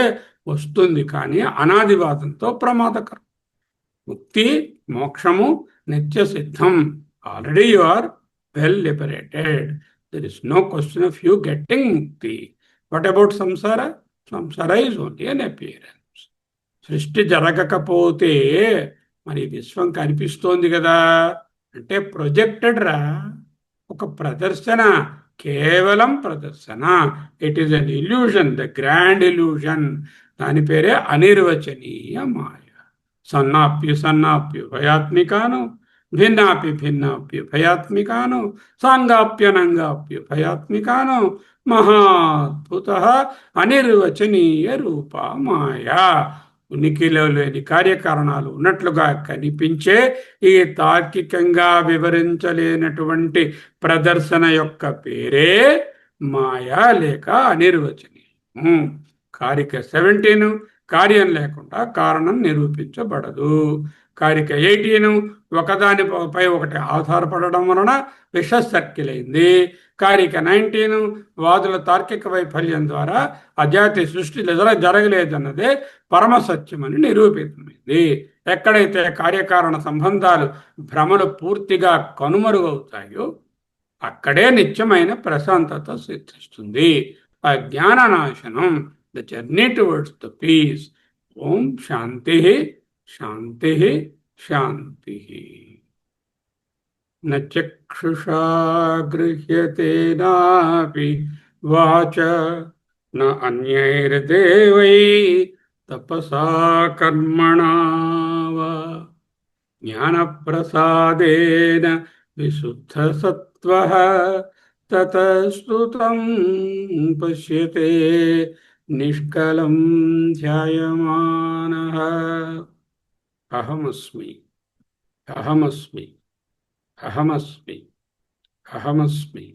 వస్తుంది, కానీ అనాదివాదంతో ప్రమాదకరం. ముక్తి, మోక్షము నిత్య సిద్ధం. Already you are well liberated. There is no question of you getting mukti. What about samsara? Samsara is only an appearance. సృష్టి జరగకపోతే మరి విశ్వం కనిపిస్తోంది కదా అంటే ప్రొజెక్టెడ్ రా, ఒక ప్రదర్శన, కేవలం ప్రదర్శన. It is an illusion, the grand illusion. దాని పేరే అనిర్వచనీయ మాయ. సన్నాప్యుభయాత్మికాను, భిన్నాప్యుభయాత్మికాను, సాంగాప్యనంగాప్యుభయాత్మికాను, మహాద్భుత అనిర్వచనీయ రూప మాయా. ఉనికిలో లేని కార్యకారణాలు ఉన్నట్లుగా కనిపించే ఈ తార్కికంగా వివరించలేనటువంటి ప్రదర్శన యొక్క పేరే మాయా లేక అనిర్వచనీయము. కారిక 17 కార్యం లేకుండా కారణం నిరూపించబడదు. కారిక 18 ఒకదానిపై ఒకటి ఆధారపడడం వలన విష సర్కిల్ అయింది. కారిక 19 వాదుల తార్కిక వైఫల్యం ద్వారా అజాతి సృష్టి జరగలేదన్నదే పరమసత్యమని నిరూపితమైంది. ఎక్కడైతే కార్యకారణ సంబంధాలు భ్రమలు పూర్తిగా కనుమరుగవుతాయో అక్కడే నిత్యమైన ప్రశాంతత సిద్ధిస్తుంది. ఆ జ్ఞాన నాశనం, the journey towards the peace. ఓం శాంతి శాంతి శాంతి. న చక్షుషా గృహ్యతే నాపి వాచ న అన్యైర్దేవై తపసా కర్మణా వా జ్ఞానప్రసాదేన విశుద్ధసత్వః తతస్తుతం పశ్యతే నిష్కలం ధ్యాయమానః. అహమస్మి అహమస్మి అహమస్మి అహమస్మి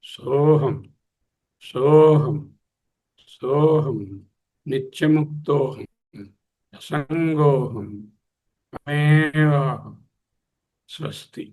సోహం సోహం సోహం నిత్యముక్తోహం అసంగోహం అమేవాహం. స్వస్తి.